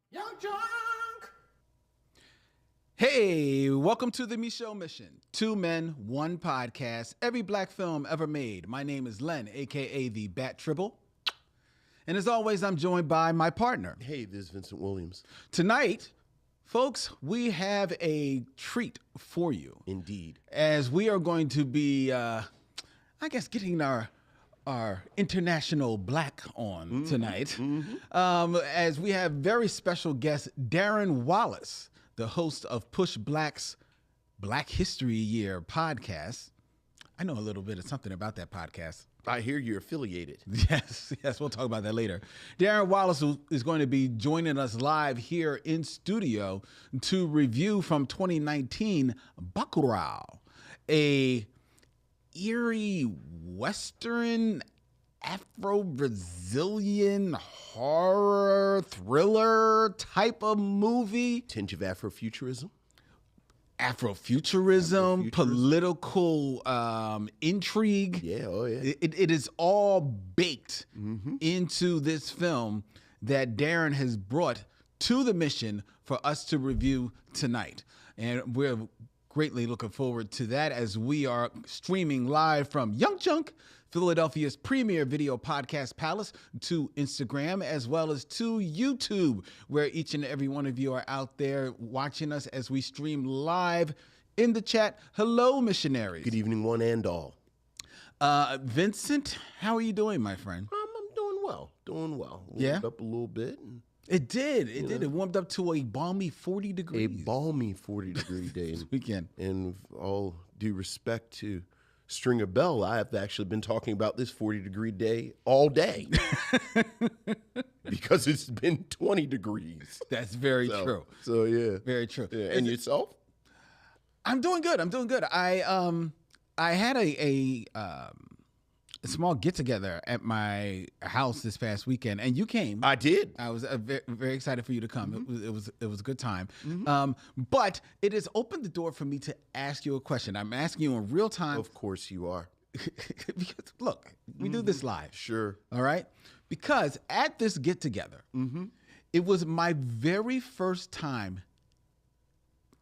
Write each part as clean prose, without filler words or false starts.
Young Junk! Hey, welcome to the Micheaux Mission. 2 men, 1 podcast, every black film ever made. My name is Len, a.k.a. the Bat Tribble. And as always, I'm joined by my partner. Hey, this is Vincent Williams. Tonight, folks, we have a treat for you. Indeed. As we are going to be, getting our international black on tonight. As we have very special guest, Darren Wallace, the host of Push Black's Black History Year podcast. I know a little bit of something about that podcast. I hear you're affiliated. Yes, we'll talk about that later. Darren Wallace is going to be joining us live here in studio to review from 2019 Bacurau, a eerie Western Afro-Brazilian horror thriller type of movie. Tinge of Afrofuturism. Afrofuturism, political intrigue. Yeah, oh yeah. It is all baked into this film that Darren has brought to the mission for us to review tonight. And we're greatly looking forward to that as we are streaming live from Young Junk, Philadelphia's premier video podcast palace, to Instagram as well as to YouTube, where each and every one of you are out there watching us as we stream live in the chat. Hello, missionaries. Good evening, one and all. Vincent, how are you doing, my friend? I'm doing well. Yeah? Warmed up a little bit. And It did. It warmed up to a balmy 40 degrees. a balmy 40-degree day. This weekend. And with all due respect to Stringer Bell, I have actually been talking about this 40-degree day all day because it's been 20 degrees. That's very true. So yeah, Very true. Yeah. And yourself? I'm doing good. I had a small get together at my house this past weekend, and you came. I did. I was very, very excited for you to come. It was a good time. But it has opened the door for me to ask you a question. I'm asking you in real time. Of course you are. Because look, we do this live. Sure. All right? Because at this get together, it was my very first time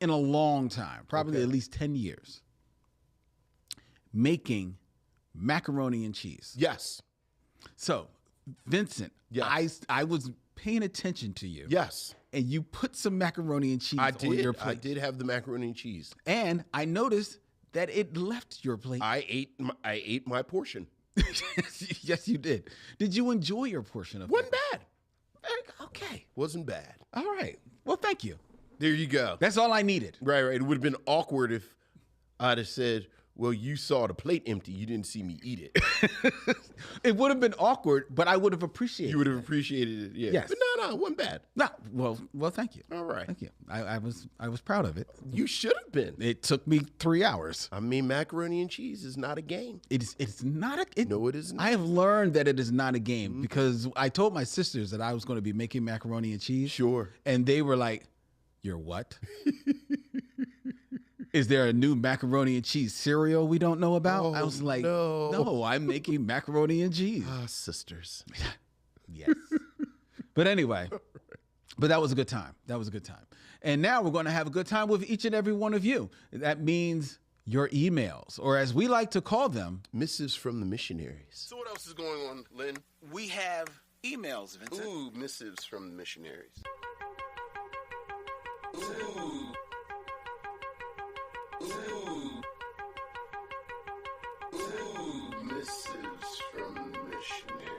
in a long time, probably at least 10 years, making macaroni and cheese. Yes. So, Vincent, Yes. I was paying attention to you. Yes. And you put some macaroni and cheese on your plate. I did have the macaroni and cheese. And I noticed that it left your plate. I ate my portion. Yes, you did. Did you enjoy your portion of Wasn't it? bad. Okay. Wasn't bad. All right. Well, thank you. There you go. That's all I needed. Right. It would have been awkward if I'd have said, well, you saw the plate empty. You didn't see me eat it. It would have been awkward, but I would have appreciated You would have appreciated it. Yeah. Yes. But no, it wasn't bad. No, well, thank you. All right. Thank you. I was proud of it. You should have been. It took me 3 hours. I mean, macaroni and cheese is not a game. It's not a. No, it isn't. I have learned that it is not a game because I told my sisters that I was going to be making macaroni and cheese. Sure. And they were like, "You're what? Is there a new macaroni and cheese cereal we don't know about?" I was like, no, I'm making macaroni and cheese. Ah, sisters. Yes. But anyway, but that was a good time. That was a good time. And now we're going to have a good time with each and every one of you. That means your emails, or as we like to call them, Missives from the missionaries. So what else is going on, Lynn? we have emails, Vincent. Ooh, missives from the missionaries. Missives from the missionaries.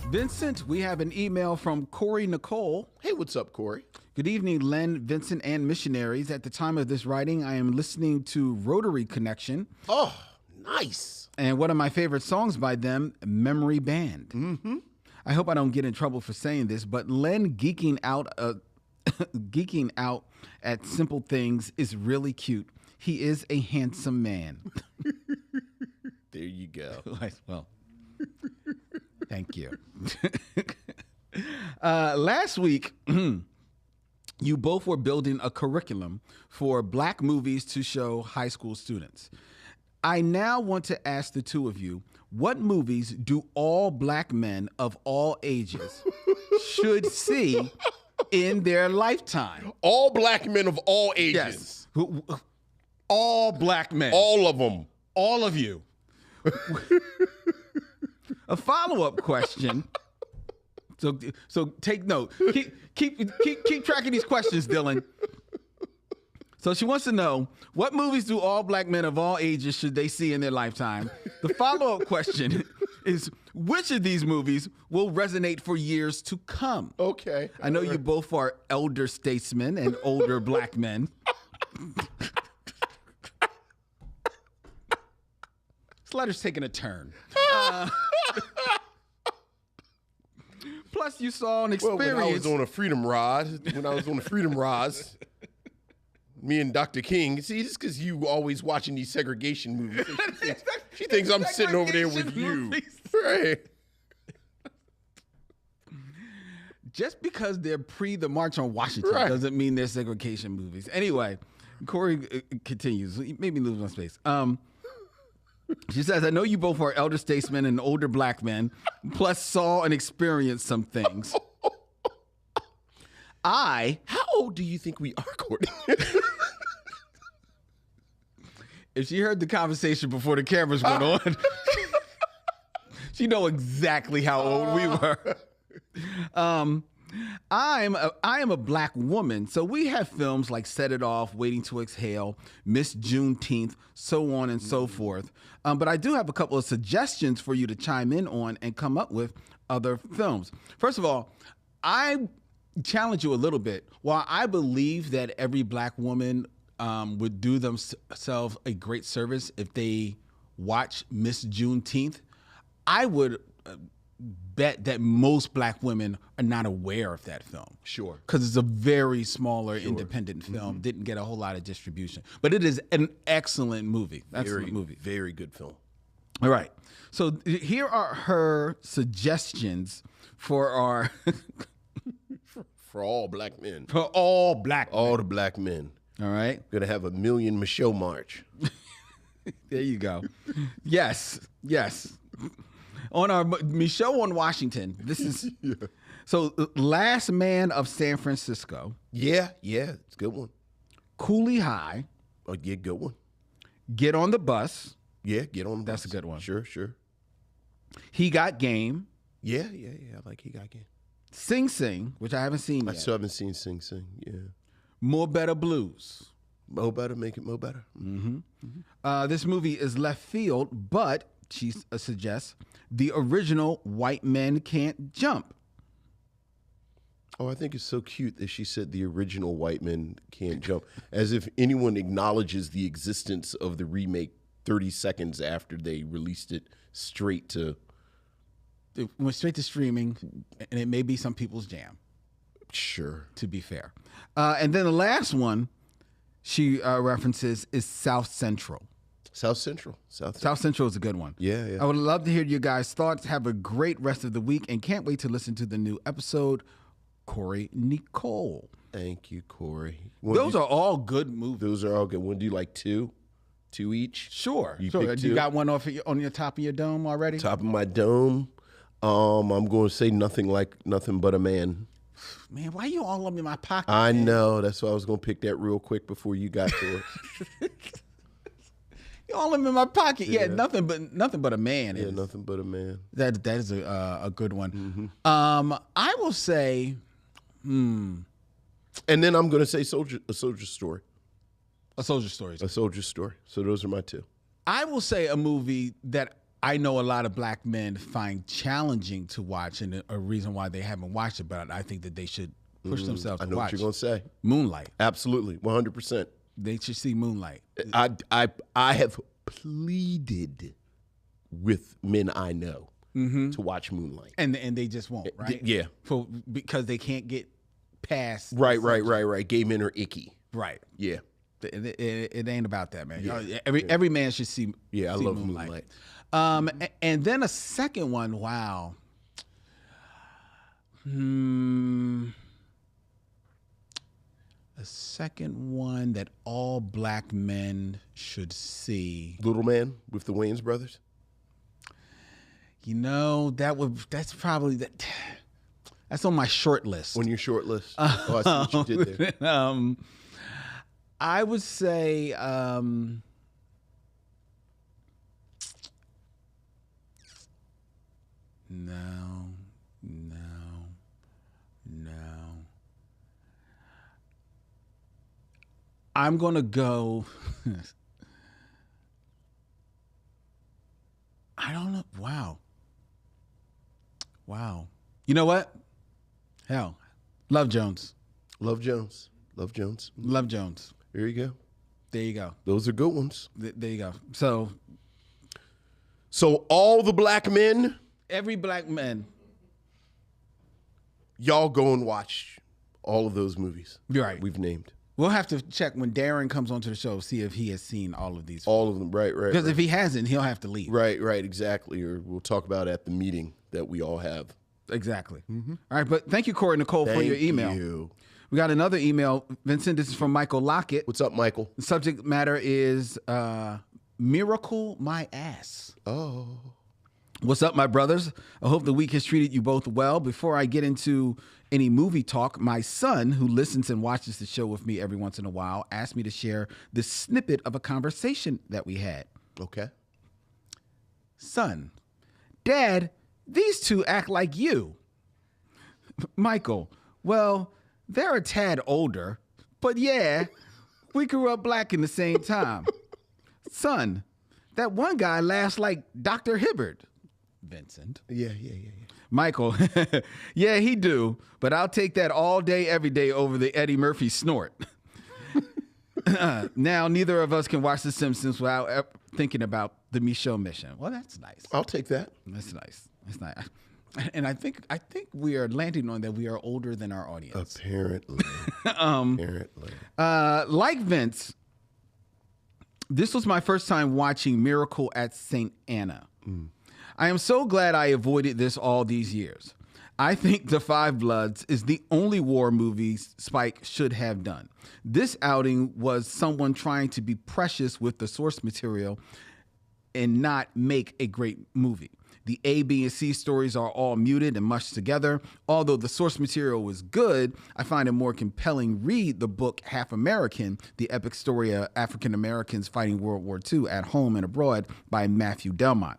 Vincent, we have an email from Corey Nicole. Hey, what's up, Corey? Good evening, Len, Vincent, and missionaries. At the time of this writing, I am listening to Rotary Connection. Oh, nice. And one of my favorite songs by them, Memory Band. Mm-hmm. I hope I don't get in trouble for saying this, but Len geeking out at simple things is really cute. He is a handsome man. There you go. Well, thank you. Last week, you both were building a curriculum for black movies to show high school students. I now want to ask the two of you, what movies do all black men of all ages should see in their lifetime? All black men of all ages. Yes. All black men. All of them. All of you. A follow-up question. So take note. Keep track of these questions, Dylan. So she wants to know, what movies do all black men of all ages should they see in their lifetime? The follow-up question is, which of these movies will resonate for years to come? Okay. I know you both are elder statesmen and older black men. This letter's taking a turn. Plus, you saw an experience. Well, when I was on a Freedom Rods, me and Dr. King, see, it's because you always watching these segregation movies. She thinks I'm sitting over there with you. Right. Just because they're pre the March on Washington doesn't mean they're segregation movies. Anyway, Corey continues. He made me lose my space. She says, I know you both are elder statesmen and older black men, plus saw and experienced some things. How old do you think we are, Courtney? If she heard the conversation before the cameras went on, she know exactly how old we were. I am a black woman, so we have films like Set It Off, Waiting to Exhale, Miss Juneteenth, so on and so forth. But I do have a couple of suggestions for you to chime in on and come up with other films. First of all, I challenge you a little bit. While I believe that every black woman would do themselves a great service if they watch Miss Juneteenth, I would bet that most black women are not aware of that film. Sure. Because it's a very smaller independent film. Didn't get a whole lot of distribution. But it is an excellent movie. Excellent movie. Very good film. All right. So here are her suggestions for our... For all black men. For all black men. All the black men. All right. Gonna have a million Micheaux march. There you go. Yes. On our Micheaux on Washington, this is so Last Man of San Francisco. Yeah, it's a good one. Coolie High. Oh, yeah, good one. Get on the Bus. Yeah, get on the bus. That's a good one. Sure. He Got Game. Yeah. I like He Got Game. Sing Sing, which I haven't seen yet. I still haven't seen Sing Sing. Yeah. More Better Blues. Mo Better, make it Mo Better. This movie is left field, but she suggests the original White Men Can't Jump. Oh, I think it's so cute that she said the original White Men Can't Jump, as if anyone acknowledges the existence of the remake 30 seconds after they released it straight to... It went straight to streaming, and it may be some people's jam. Sure. To be fair. And then the last one she references is South Central. South Central is a good one. Yeah. I would love to hear your guys' thoughts. Have a great rest of the week and can't wait to listen to the new episode. Corey Nicole. Thank you, Corey. Those are all good movies. Those are all good. Want to do like two each? Sure. You got one on your top of your dome already? Top of my dome. I'm going to say Nothing But a Man. Man, why you all up in my pocket? I know. That's why I was going to pick that real quick before you got to it. You all up in my pocket. Yeah, nothing but a man. Yeah, Nothing But a Man. That is a good one. I will say, And then I'm going to say A Soldier Story. A Soldier Story. A Soldier Story. So those are my two. I will say a movie that I know a lot of black men find challenging to watch, and a reason why they haven't watched it, but I think that they should push themselves to watch. I know what you're going to say. Moonlight. Absolutely, 100%. They should see Moonlight. I have pleaded with men I know to watch Moonlight. And they just won't, right? Yeah. Because they can't get past. Right. Gay men are icky. Right. Yeah. It ain't about that, man. Yeah. Every man should see. Yeah, I see love Moonlight. Moonlight. And then a second one. Wow. A second one that all black men should see. Little Man with the Wayans brothers. You know, that's probably that. That's on my short list. On your short list. Oh, I see what you did there. I would say no. I'm going to go. I don't know. Wow. You know what? Hell, Love Jones. Love Jones. Love Jones. Love Jones. There you go. There you go. Those are good ones. There you go. So all the black men, every black man, y'all go and watch all of those movies. Right. We've named. We'll have to check when Darren comes onto the show, see if he has seen all of these. All of them, right. Because if he hasn't, he'll have to leave. Right, exactly. Or we'll talk about it at the meeting that we all have. Exactly. Mm-hmm. All right, but thank you, Corey Nicole, for your email. Thank you. We got another email, Vincent. This is from Michael Lockett. What's up, Michael? The subject matter is Miracle My Ass. Oh. What's up, my brothers? I hope the week has treated you both well. Before I get into any movie talk, my son, who listens and watches the show with me every once in a while, asked me to share this snippet of a conversation that we had. Okay. Son, Dad, these two act like you. Michael, well, they're a tad older, but yeah, we grew up black in the same time. Son, that one guy laughs like Dr. Hibbert. Vincent. Yeah. Michael, yeah, he do, but I'll take that all day, every day over the Eddie Murphy snort. Now, neither of us can watch The Simpsons without thinking about the Micheaux mission. Well, that's nice. I'll take that. That's nice. That's nice. And I think we are landing on that we are older than our audience. Apparently. Apparently. Like Vince, this was my first time watching Miracle at St. Anna. I am so glad I avoided this all these years. I think The Five Bloods is the only war movie Spike should have done. This outing was someone trying to be precious with the source material and not make a great movie. The A, B, and C stories are all muted and mushed together. Although the source material was good, I find it more compelling read the book Half American, the epic story of African Americans fighting World War II at home and abroad by Matthew Delmont.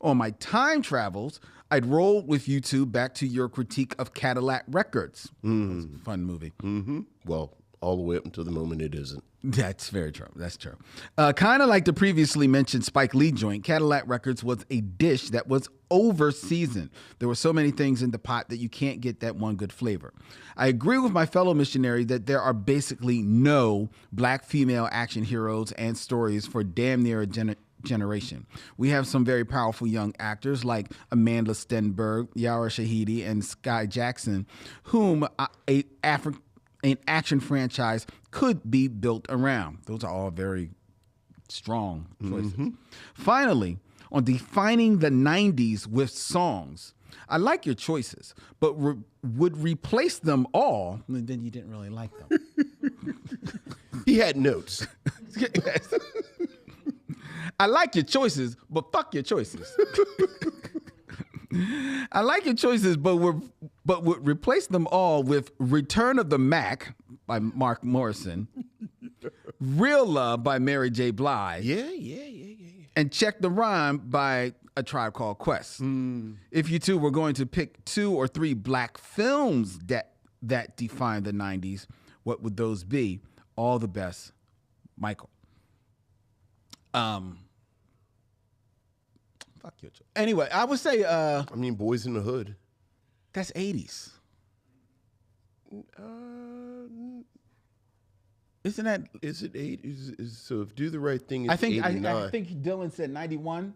On my time travels, I'd roll with you two back to your critique of Cadillac Records. It's a fun movie. Mm-hmm. Well, all the way up until the moment it isn't. That's very true. That's true. Kind of like the previously mentioned Spike Lee joint, Cadillac Records was a dish that was over-seasoned. There were so many things in the pot that you can't get that one good flavor. I agree with my fellow missionary that there are basically no black female action heroes and stories for damn near a generation. We have some very powerful young actors like Amanda Stenberg, Yara Shahidi, and Sky Jackson, whom an action franchise could be built around. Those are all very strong choices. Mm-hmm. Finally, on defining the 90s with songs, I like your choices, but would replace them all, and then you didn't really like them. He had notes. I like your choices, but fuck your choices. I like your choices, but would replace them all with Return of the Mac by Mark Morrison, Real Love by Mary J. Blige, and Check the Rhyme by A Tribe Called Quest. If you two were going to pick 2 or 3 black films that define the 90s, what would those be? All the best, Michael. Fuck your choice. Anyway, I would say Boys in the Hood. That's 80s. Isn't that? Is it 80s? So if Do the Right Thing is I think 89. I think Dylan said 91.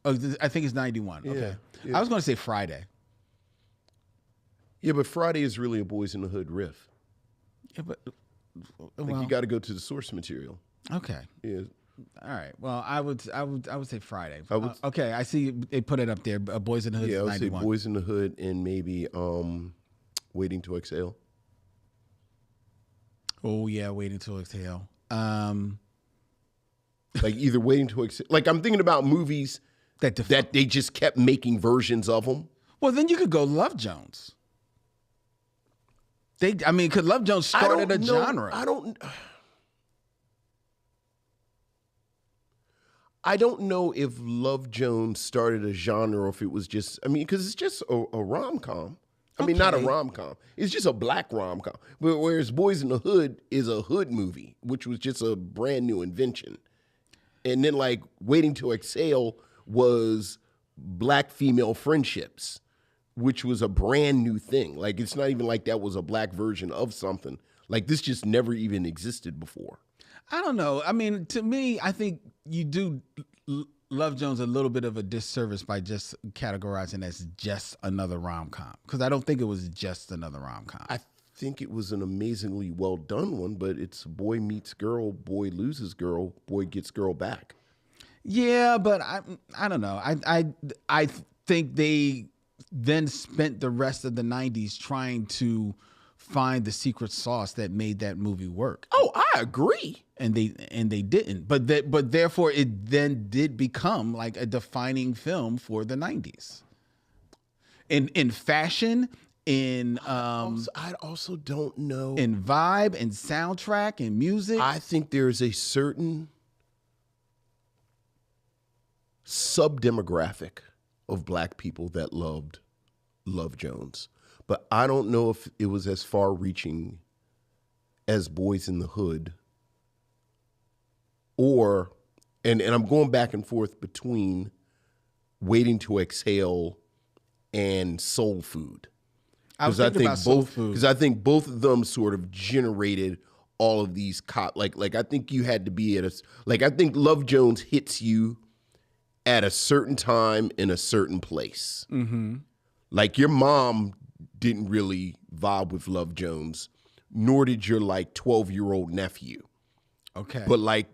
Oh, I think it's 91. Yeah, okay. yeah. I was going to say Friday. Yeah, but Friday is really a Boys in the Hood riff. Yeah, but Like you got to go to the source material. Okay. Yeah. All right. Well, I would say Friday. I would- Okay, I see they put it up there. Boys in the Hood Yeah, I is would say 91. Boys in the Hood and maybe Waiting to Exhale. Oh yeah, Waiting to Exhale. Like either Waiting to Exhale. Like I'm thinking about movies that they just kept making versions of them. Well, then you could go Love Jones. Because Love Jones started a genre. I don't know if Love Jones started a genre or if it was just, because it's just a rom-com. Not a rom-com. It's just a black rom-com. Whereas Boys in the Hood is a hood movie, which was just a brand new invention. And then like Waiting to Exhale was black female friendships, which was a brand new thing. Like it's not even like that was a black version of something. Like this just never even existed before. I don't know. To me, I think you do Love Jones a little bit of a disservice by just categorizing as just another rom-com. Because I don't think it was just another rom-com. I think it was an amazingly well done one, but it's boy meets girl, boy loses girl, boy gets girl back. Yeah, but I don't know. I think they then spent the rest of the 90s trying to find the secret sauce that made that movie work. Oh, I agree. And they didn't. But therefore it then did become like a defining film for the 90s. In fashion, I also don't know. In vibe and soundtrack and music. I think there's a certain sub-demographic of black people that loved Love Jones. But I don't know if it was as far-reaching as Boys in the Hood, or, and I'm going back and forth between Waiting to Exhale and Soul Food. Because I think both of them sort of generated all of these like I think you had to be I think Love Jones hits you at a certain time in a certain place. Mm-hmm. Like your mom didn't really vibe with Love Jones, nor did your like 12-year-old nephew. Okay. But like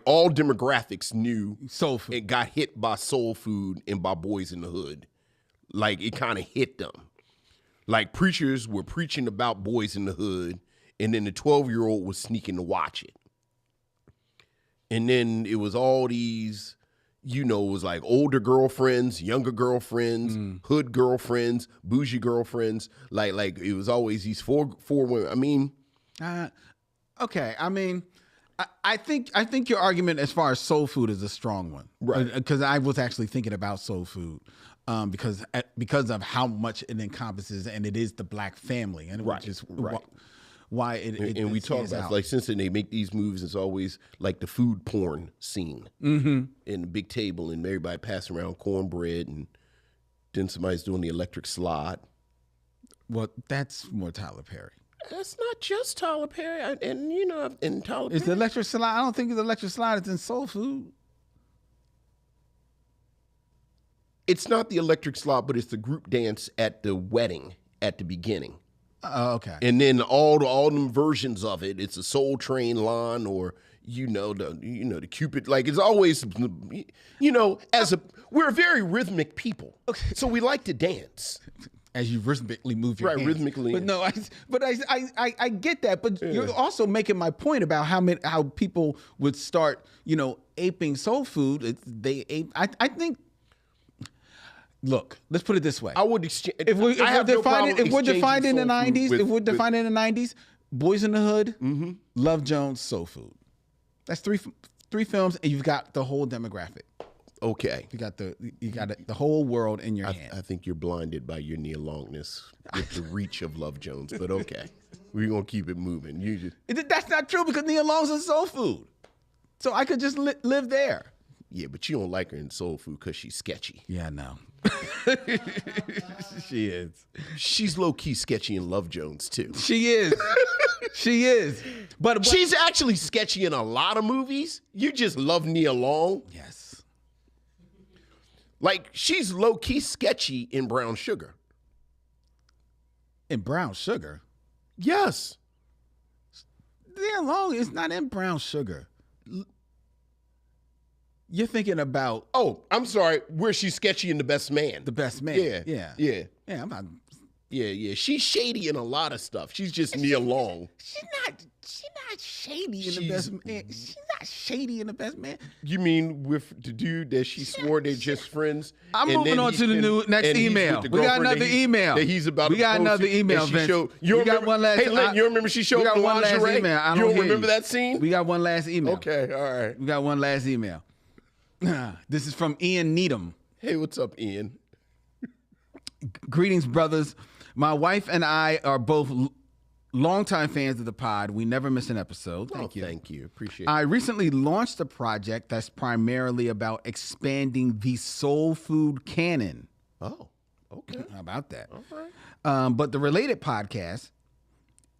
all demographics knew Soul Food. It got hit by Soul Food and by Boys in the Hood. Like it kind of hit them. Like preachers were preaching about Boys in the Hood, and then the 12-year-old was sneaking to watch it. And then it was all these, it was like older girlfriends, younger girlfriends, hood girlfriends, bougie girlfriends. Like it was always these four women. Okay. I think your argument as far as Soul Food is a strong one, right? Because I was actually thinking about Soul Food, because of how much it encompasses, and it is the black family, and right, which is right. Why it and we talk about like since then they make these movies, it's always like the food porn scene, mm-hmm. and the big table, and everybody passing around cornbread, and then somebody's doing the electric slide. Well, that's more Tyler Perry. That's not just Tyler Perry, and Tyler Perry. It's the electric slide. I don't think the electric slide is in Soul Food. It's not the electric slide, but it's the group dance at the wedding at the beginning. Okay. And then all them versions of it, it's a Soul Train line, or the Cupid. Like it's always, we're a very rhythmic people, okay. So we like to dance. As you rhythmically move your hands. Rhythmically. But no, I get that. But you're also making my point about how people would start, aping Soul Food. I think. Look, let's put it this way. I would exchange. If we're defined in the 90s, Boys in the Hood, mm-hmm. Love Jones, Soul Food. That's three films, and you've got the whole demographic. Okay. You got the whole world in your hand. I think you're blinded by your Nia Longness with the reach of Love Jones, but okay. We're going to keep it moving. That's not true, because Nia Long's in Soul Food. So I could just live there. Yeah, but you don't like her in Soul Food because she's sketchy. Yeah, I know. She is. She's low-key sketchy in Love Jones, too. She is. She is. But she's actually sketchy in a lot of movies. You just love Nia Long. Yes. Like, she's low-key sketchy in Brown Sugar. In Brown Sugar? Yes. Nia Long is not in Brown Sugar. You're thinking about... Oh, I'm sorry. Where she's sketchy in The Best Man. The Best Man. Yeah. Yeah. I'm not... Yeah. She's shady in a lot of stuff. She's just Nia Long. She's not shady in the best man. She's not shady in the best man. You mean with the dude that she swore they're just friends? I'm moving on to the next email. We got another email. That he's about. We got another email. You got one last. Hey, Lynn, you remember she showed the lingerie? You don't remember that scene? We got one last email. Okay, all right. We got one last email. This is from Ian Needham. Hey, what's up, Ian? Greetings, brothers. My wife and I are both longtime fans of the pod. We never miss an episode. Thank you. Thank you. Appreciate it. I recently launched a project that's primarily about expanding the soul food canon. Oh, okay. How about that? All right. But the related podcast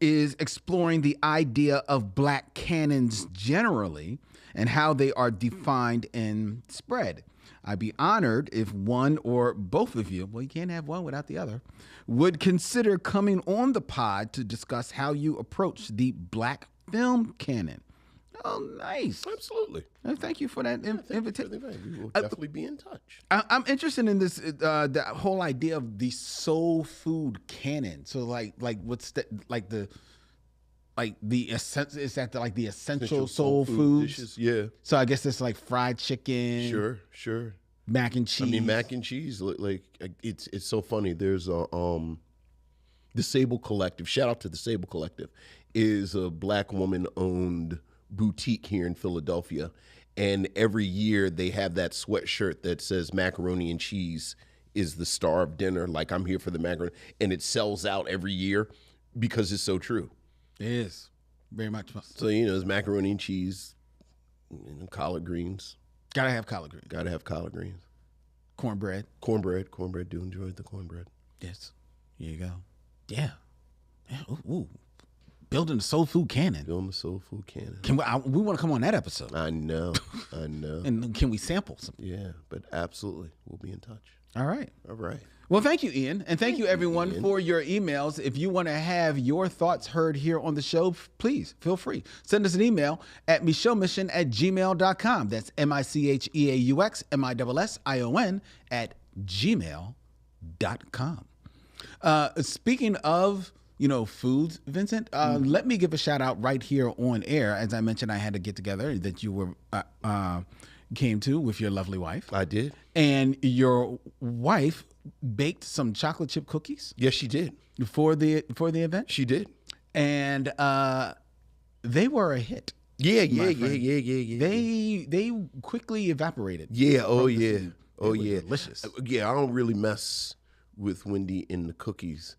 is exploring the idea of black canons generally and how they are defined and spread. I'd be honored if one or both of you, well, you can't have one without the other, would consider coming on the pod to discuss how you approach the black film canon. Oh, nice. Absolutely. Thank you for that invitation. We will definitely be in touch. I'm interested in this, the whole idea of the soul food canon. So like what's the, the essence, is that the essential soul foods? Dishes, yeah. So I guess it's like fried chicken. Sure. Mac and cheese. I mean, mac and cheese, like it's so funny. There's a the Sable Collective. Shout out to the Sable Collective. Is a black woman owned boutique here in Philadelphia, and every year they have that sweatshirt that says macaroni and cheese is the star of dinner. Like, I'm here for the macaroni, and it sells out every year because it's so true. It is very much. So it's macaroni and cheese, collard greens. Gotta have collard greens. Gotta have collard greens. Cornbread. Cornbread. Do enjoy the cornbread. Yes. Here you go. Yeah. Ooh. Building the soul food canon. Building the soul food canon. We want to come on that episode. I know. And can we sample some? Yeah, but absolutely. We'll be in touch. All right. Well, thank you, Ian. And thank you, everyone, Ian, for your emails. If you want to have your thoughts heard here on the show, please feel free. Send us an email at micheauxmission@gmail.com. That's MICHEAUXMISSION@gmail.com. Speaking of, foods, Vincent, let me give a shout out right here on air. As I mentioned, I had a get together that you were came to with your lovely wife. I did. And your wife baked some chocolate chip cookies. Yes, she did. For the event. She did. And they were a hit. Yeah. They quickly evaporated. Yeah. Oh yeah. They were delicious. Yeah, I don't really mess with Wendy in the cookies.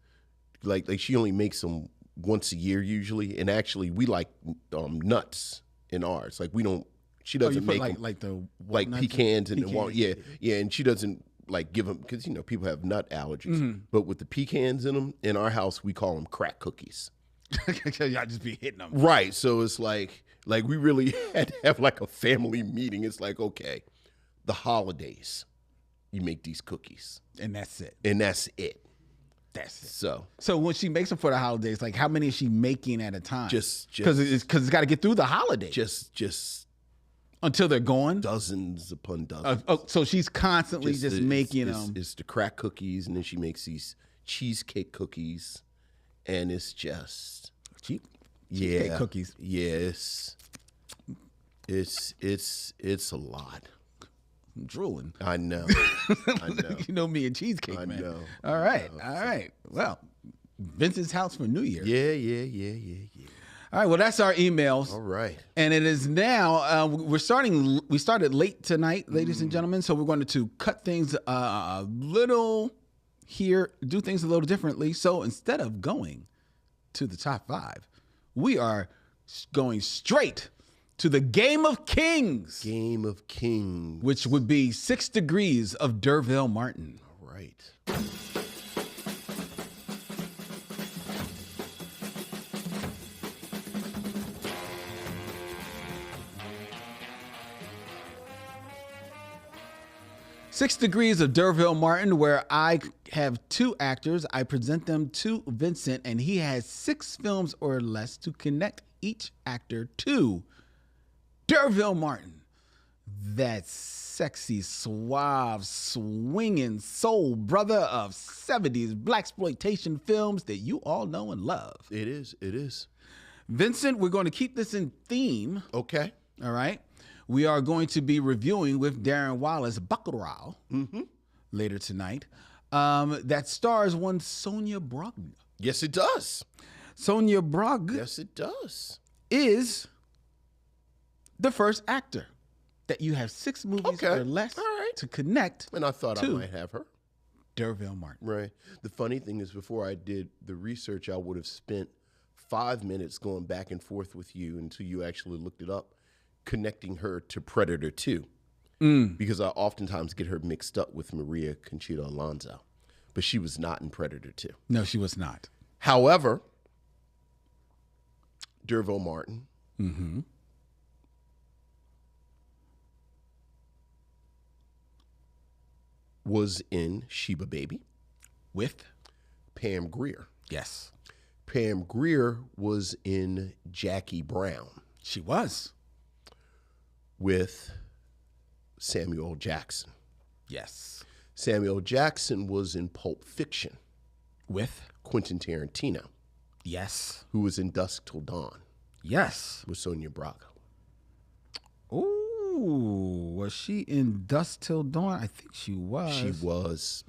Like she only makes them once a year usually, and actually we like nuts in ours. Like we don't. She doesn't make them like pecans and yeah, and she doesn't like give them because people have nut allergies. Mm-hmm. But with the pecans in them, in our house we call them crack cookies. Y'all just be hitting them, right? So it's like we really had to have like a family meeting. It's like, okay, the holidays, you make these cookies, and that's it. That's it. So when she makes them for the holidays, like how many is she making at a time? Just because it's got to get through the holidays. Just until they're gone. Dozens upon dozens. So she's constantly just making them. It's the crack cookies, and then she makes these cheesecake cookies, and it's just cheesecake cookies. Yes, it's a lot. I'm drooling. I know. You know me and cheesecake, man. I know. All right. Well, Vincent's house for New Year. Yeah. All right. Well, that's our emails. All right. And it is now. We started late tonight, ladies and gentlemen. So we're going to cut things a little here, do things a little differently. So instead of going to the top 5, we are going straight to the Game of Kings. Game of Kings. Which would be 6 Degrees of D'Urville Martin. All right. 6 Degrees of D'Urville Martin, where I have 2 actors. I present them to Vincent, and he has 6 films or less to connect each actor to D'Urville Martin. that sexy, suave, swinging soul brother of 70s blaxploitation films that you all know and love. It is. It is. Vincent, we're going to keep this in theme. Okay. All right. We are going to be reviewing with Darren Wallace Bacurau later tonight. That stars one Sonia Braga. Yes, it does. Sonia Braga Yes, it does. is the first actor that you have 6 movies Okay. or less All right. to connect And I thought I to might have her. Darren Martin. Right. The funny thing is, before I did the research, I would have spent 5 minutes going back and forth with you until you actually looked it up, connecting her to Predator 2. Because I oftentimes get her mixed up with Maria Conchita Alonso. But she was not in Predator 2. No, she was not. However, Darren Martin was in Sheba Baby. With? Pam Grier. Yes. Pam Grier was in Jackie Brown She was. with Samuel Jackson. Yes. Samuel Jackson was in Pulp Fiction, With? Quentin Tarantino, Yes. who was in Dusk Till Dawn Yes. with Sonia Braga. Ooh, was she in Dusk Till Dawn? I think she was. She was.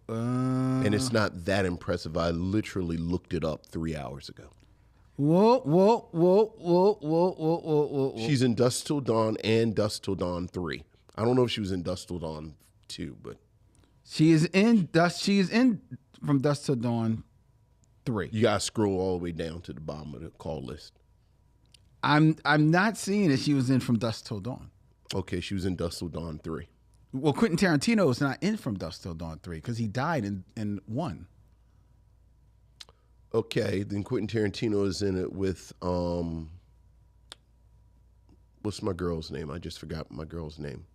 And it's not that impressive. I literally looked it up 3 hours ago. Whoa. She's in Dusk Till Dawn and Dusk Till Dawn 3. I don't know if she was in Dusk Till Dawn 2, but She is in from Dusk Till Dawn 3. you gotta scroll all the way down to the bottom of the call list. I'm not seeing that she was in From Dusk Till Dawn. Okay, she was in Dusk Till Dawn 3. Well, Quentin Tarantino is not in From Dusk Till Dawn 3 because he died in 1. Okay, then Quentin Tarantino is in it with what's my girl's name? I just forgot my girl's name.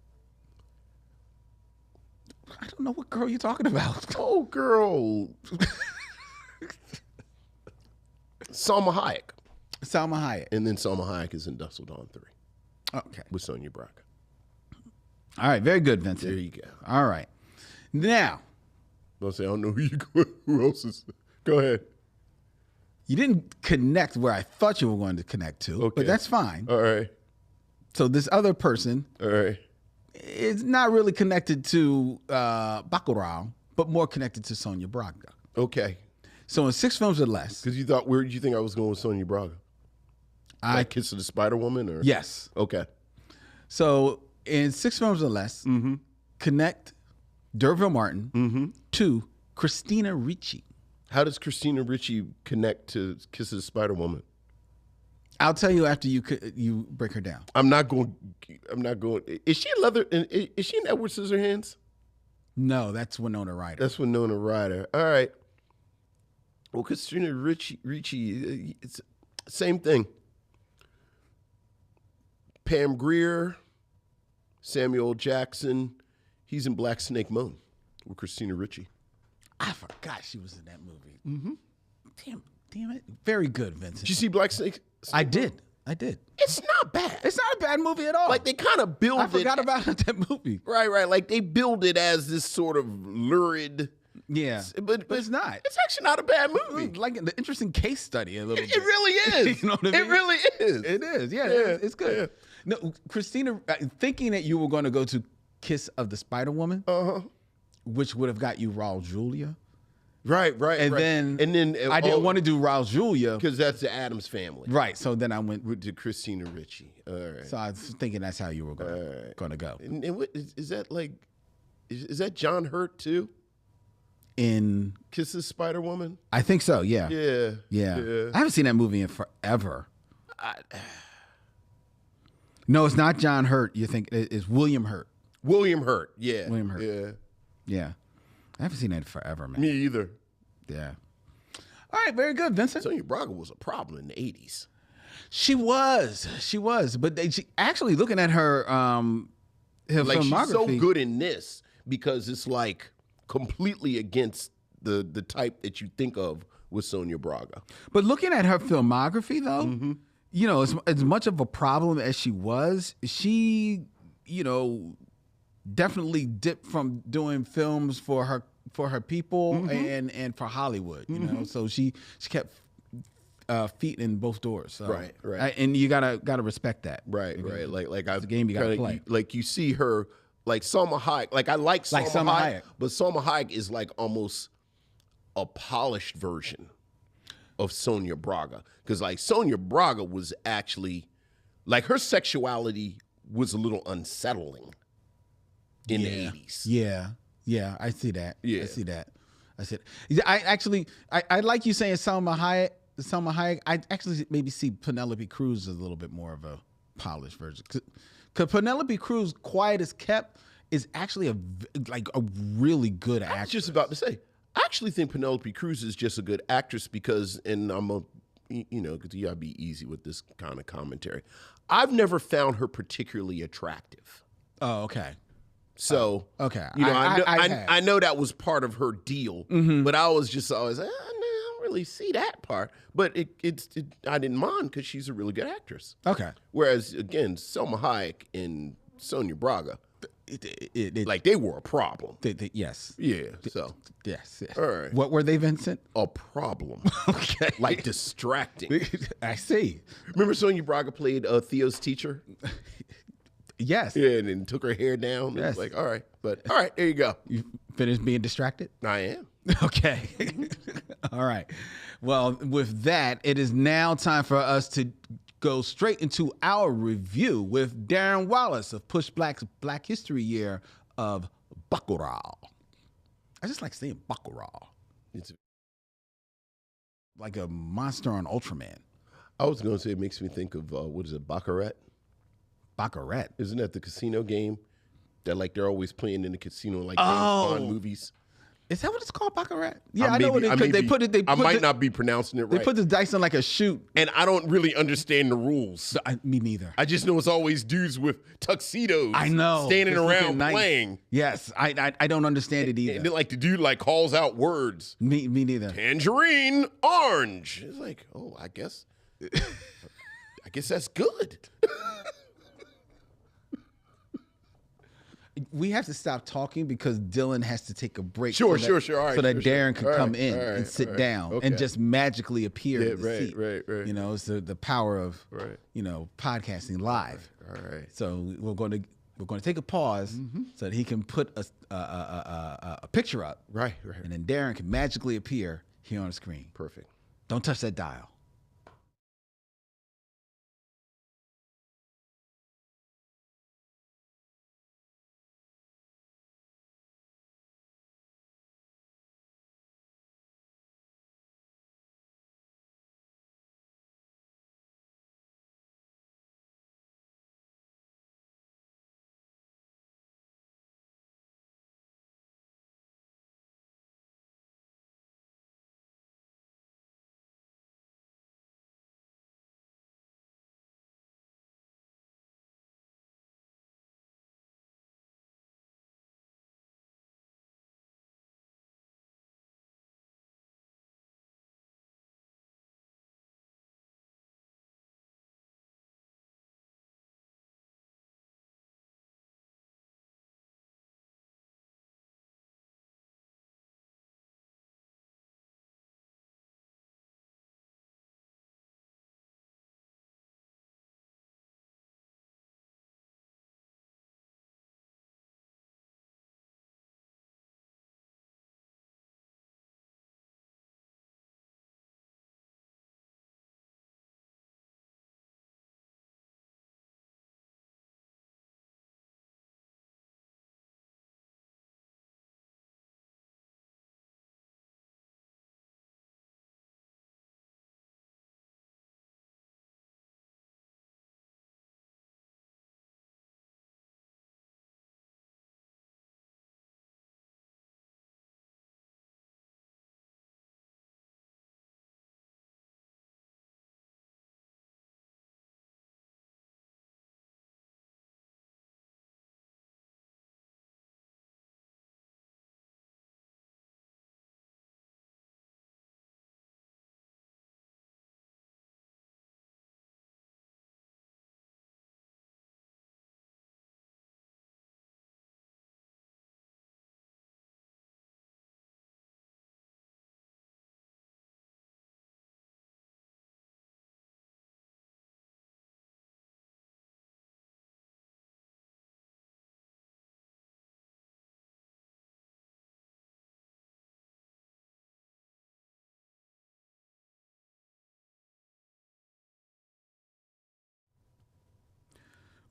I don't know what girl you're talking about. Oh, girl. Salma Hayek. Salma Hayek. And then Salma Hayek is in Dusk Till Dawn 3 Okay. with Sonia Braga. All right. Very good, Vincent. There you go. All right. Now, Don't say I don't know who else is. Go ahead. you didn't connect where I thought you were going to connect to, Okay. but that's fine. All right. So this other person All right. is not really connected to Bacurau, but more connected to Sonia Braga. Okay. So in 6 films or less, Because you thought, where did you think I was going with Sonia Braga? Like Kiss of the Spider Woman? Or yes. Okay. So in 6 films or less, connect Darren Martin to Christina Ricci. How does Christina Ricci connect to Kiss of the Spider Woman? I'll tell you after you break her down. I'm not going. Is she in Leather? Is she in Edward Scissorhands? No, that's Winona Ryder. That's Winona Ryder. All right. Well, Christina Ricci, it's same thing. Pam Grier, Samuel Jackson. He's in Black Snake Moan with Christina Ricci. I forgot she was in that movie. Damn it. Very good, Vincent. Did you see Black Snake? I did. It's not bad. It's not a bad movie at all. Like they kind of build I it. forgot about that movie. Right. Like they build it as this sort of lurid. Yeah, But it's not. It's actually not a bad movie. Like an interesting case study a little bit. It really is. You know what I mean? It really is. It is. Yeah, Yeah, it's good. No, Christina, thinking that you were going to go to Kiss of the Spider Woman, which would have got you Raul Julia. Right. And then I didn't want to do Raul Julia. because that's the Addams Family. Right. So then I went. With the Christina Ricci. All right. So I was thinking that's how you were going to go. And what, is that like? Is that John Hurt too? In Kisses Spider Woman. I think so. Yeah. Yeah. I haven't seen that movie in forever. No, it's not John Hurt. You think it's William Hurt? William Hurt. Yeah. William Hurt. Yeah. Yeah. I haven't seen that in forever, man. Me either. Yeah. All right, very good, Vincent. Sonia Braga was a problem in the 80s. She was. But actually looking at her Like filmography. she's so good in this because it's like completely against the type that you think of with Sonia Braga. But looking at her filmography, though, you know, as much of a problem as she was, she you know, definitely dipped from doing films for her people and for Hollywood. You know, so she kept feet in both doors. So, Right. and you gotta respect that. Right. Like I've a game you gotta play. Like you see her, like Salma Hayek. Like I like Salma, Hayek, but Salma Hayek is like almost a polished version of Sonia Braga, because like Sonia Braga was actually, like, her sexuality was a little unsettling in the 80s. Yeah, I see that. Yeah. I see that. I like you saying Salma Hayek. I actually maybe see Penelope Cruz as a little bit more of a polished version. Because Penelope Cruz, quiet as kept, is actually a really good actress. I was just about to say, I actually think Penelope Cruz is just a good actress because, and because you gotta be easy with this kind of commentary. I've never found her particularly attractive. Oh, okay. So, okay. I know that was part of her deal, but I was just always, I don't really see that part. But I didn't mind because she's a really good actress. Okay. Whereas, again, Salma Hayek and Sonia Braga, like, they were a problem. Yes. Yeah, so. Yes. All right. What were they, Vincent? A problem. Okay. Like, distracting. I see. Remember Sonia Braga played Theo's teacher? Yes. Yeah, and then took her hair down. Yes. It's like, all right. But, all right, there you go. You finished being distracted? I am. Okay. All right. Well, with that, it is now time for us to go straight into our review with Darren Wallace of Push Black's Black History Year of Bacurau. I just like saying Bacurau. It's like a monster on Ultraman. I was going to say it makes me think of, what is it, Baccarat? Baccarat. Isn't that the casino game that, like, they're always playing in the casino, like, James Bond movies? Is that what it's called, Baccarat? Yeah, I know what it is. I might not be pronouncing it right. They put the dice on like a chute. And I don't really understand the rules. Me neither. I just know it's always dudes with tuxedos. I know. Standing It's around nice. Playing. Yes, I don't understand it either. And then, like, the dude, like, calls out words. Me neither. Tangerine, orange. It's like, oh, I guess that's good. We have to stop talking because Dylan has to take a break. Sure. All right, so that Darren can come in all right, and sit all right. down Okay. and just magically appear in the right, seat. right. You know, it's the power of podcasting live. All right. So we're going to take a pause so that he can put a picture up. Right. And then Darren can magically appear here on the screen. Perfect. Don't touch that dial.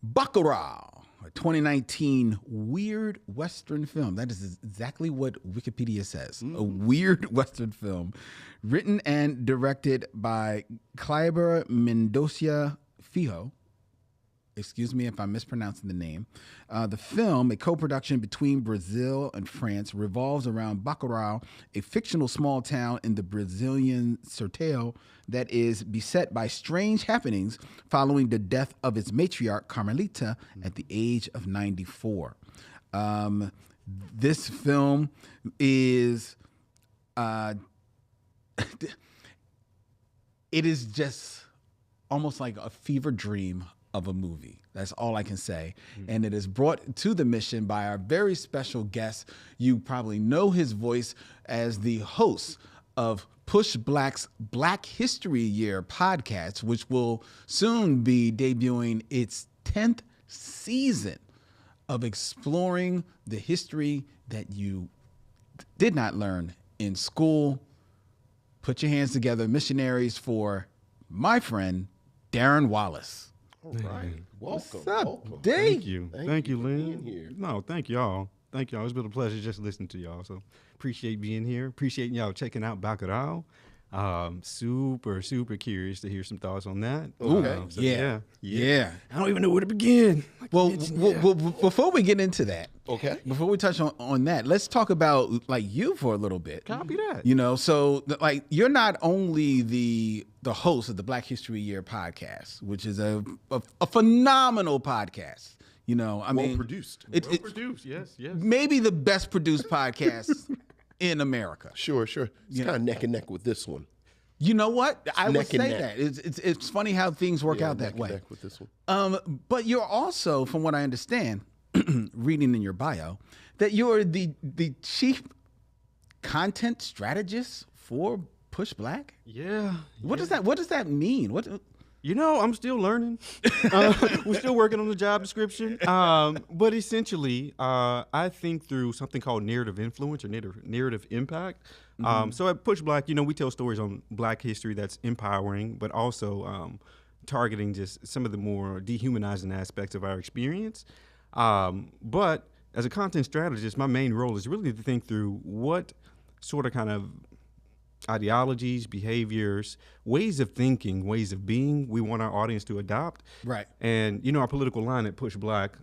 Bacurau, a 2019 weird Western film. That is exactly what Wikipedia says. A weird Western film written and directed by Kleiber Mendoza Fijo. Excuse me if I'm mispronouncing the name. The film, a co-production between Brazil and France, revolves around Bacurau, a fictional small town in the Brazilian Sertão that is beset by strange happenings following the death of its matriarch, Carmelita, at the age of 94. This film is... it is just almost like a fever dream of a movie. That's all I can say. And it is brought to the mission by our very special guest. You probably know his voice as the host of Push Black's Black History Year podcast, which will soon be debuting its 10th season of exploring the history that you did not learn in school. Put your hands together, missionaries, for my friend, Darren Wallace. All right. Welcome. What's up, welcome. D? Thank you. Thank you, for Lynn. being here. No, thank y'all. Thank y'all. It's been a pleasure just listening to y'all. So appreciate being here. Appreciate y'all checking out Bacurau. Super, super curious to hear some thoughts on that. Okay. Yeah. I don't even know where to begin. Well, before we get into that, Okay. before we touch on that, let's talk about like you for a little bit. Copy that. You know, so like you're not only the host of the Black History Year podcast, which is a phenomenal podcast. You know, I mean, produced. It's Produced. Yes. maybe the best produced podcast in America. Sure. It's kind of neck and neck with this one. You know what? I would neck and say neck. that it's funny how things work out neck that way. and neck with this one. But you're also, from what I understand, reading in your bio, that you're the chief content strategist for Push Black. Yeah. What does that mean? You know, I'm still learning. We're still working on the job description. But essentially, I think through something called narrative influence or narrative impact. So at Push Black, you know, we tell stories on Black history that's empowering, but also targeting just some of the more dehumanizing aspects of our experience. But as a content strategist, my main role is really to think through what sort of kind of ideologies, behaviors, ways of thinking, ways of being we want our audience to adopt. Right. And, you know, our political line at Push Black,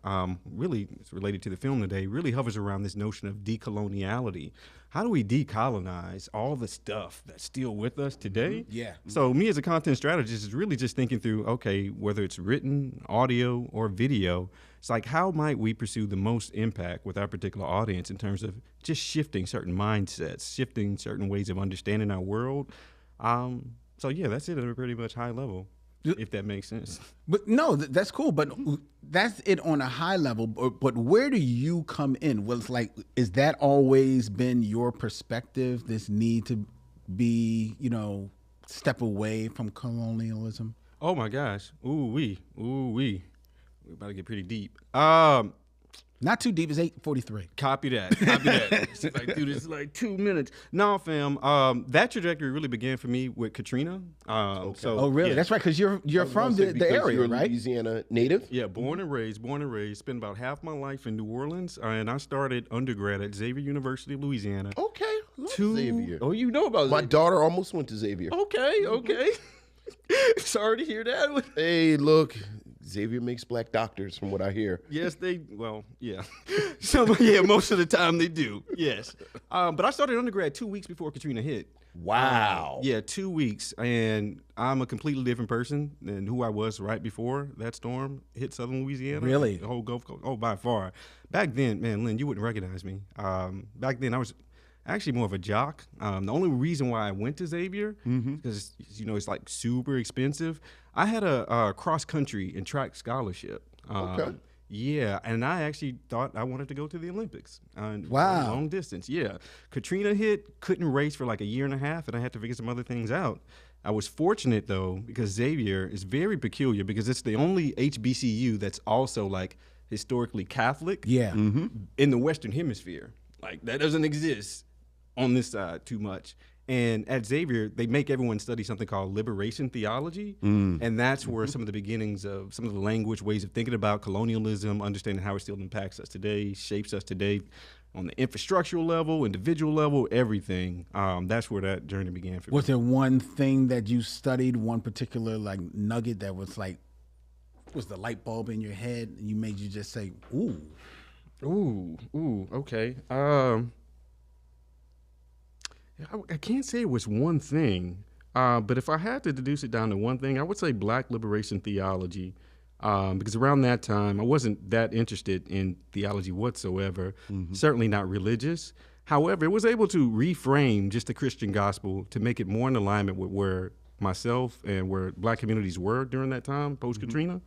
really, it's related to the film today, really hovers around this notion of decoloniality. How do we decolonize all the stuff that's still with us today? Yeah. So me as a content strategist is really just thinking through, okay, whether it's written, audio, or video, it's like, how might we pursue the most impact with our particular audience in terms of just shifting certain mindsets, shifting certain ways of understanding our world? So yeah, that's it at a pretty much high level, if that makes sense. But no, that's cool. But that's it on a high level. But where do you come in? Well, it's like, is that always been your perspective? This need to be, you know, step away from colonialism? Oh my gosh. Ooh wee. We're about to get pretty deep. Not too deep. It's 8:43. Copy that. See if I can do this in like 2 minutes. No, fam. That trajectory really began for me with Katrina. So, Oh, really? yeah. That's right. Because you're from the Because area, you're a right? Louisiana native. Yeah, born and raised. Spent about half my life in New Orleans, and I started undergrad at Xavier University of Louisiana. Okay. Love Xavier. Oh, you know about My Xavier. daughter almost went to Xavier. Okay. Sorry to hear that. Hey, look, Xavier makes black doctors, from what I hear. Yes, yeah. Most of the time they do. Yes. But I started undergrad 2 weeks before Katrina hit. Wow. 2 weeks, and I'm a completely different person than who I was right before that storm hit southern Louisiana. Really? The whole Gulf Coast. Oh, by far. Back then, man, Lynn, you wouldn't recognize me. Back then, I was actually more of a jock. The only reason why I went to Xavier, because, you know, it's like super expensive. I had a cross-country and track scholarship. Okay. Yeah, and I actually thought I wanted to go to the Olympics. Wow. Long distance, yeah. Katrina hit, couldn't race for like a year and a half, and I had to figure some other things out. I was fortunate, though, because Xavier is very peculiar because it's the only HBCU that's also like historically Catholic in the Western Hemisphere. Like, that doesn't exist on this side too much. And at Xavier, they make everyone study something called liberation theology. And that's where some of the beginnings of some of the language, ways of thinking about colonialism, understanding how it still impacts us today, shapes us today on the infrastructural level, individual level, everything. That's where that journey began for me. Was there one thing that you studied, one particular like nugget that was like, was the light bulb in your head and you made you just say, ooh? Okay. I can't say it was one thing, but if I had to deduce it down to one thing, I would say Black liberation theology, because around that time, I wasn't that interested in theology whatsoever, certainly not religious. However, it was able to reframe just the Christian gospel to make it more in alignment with where myself and where Black communities were during that time, post-Katrina.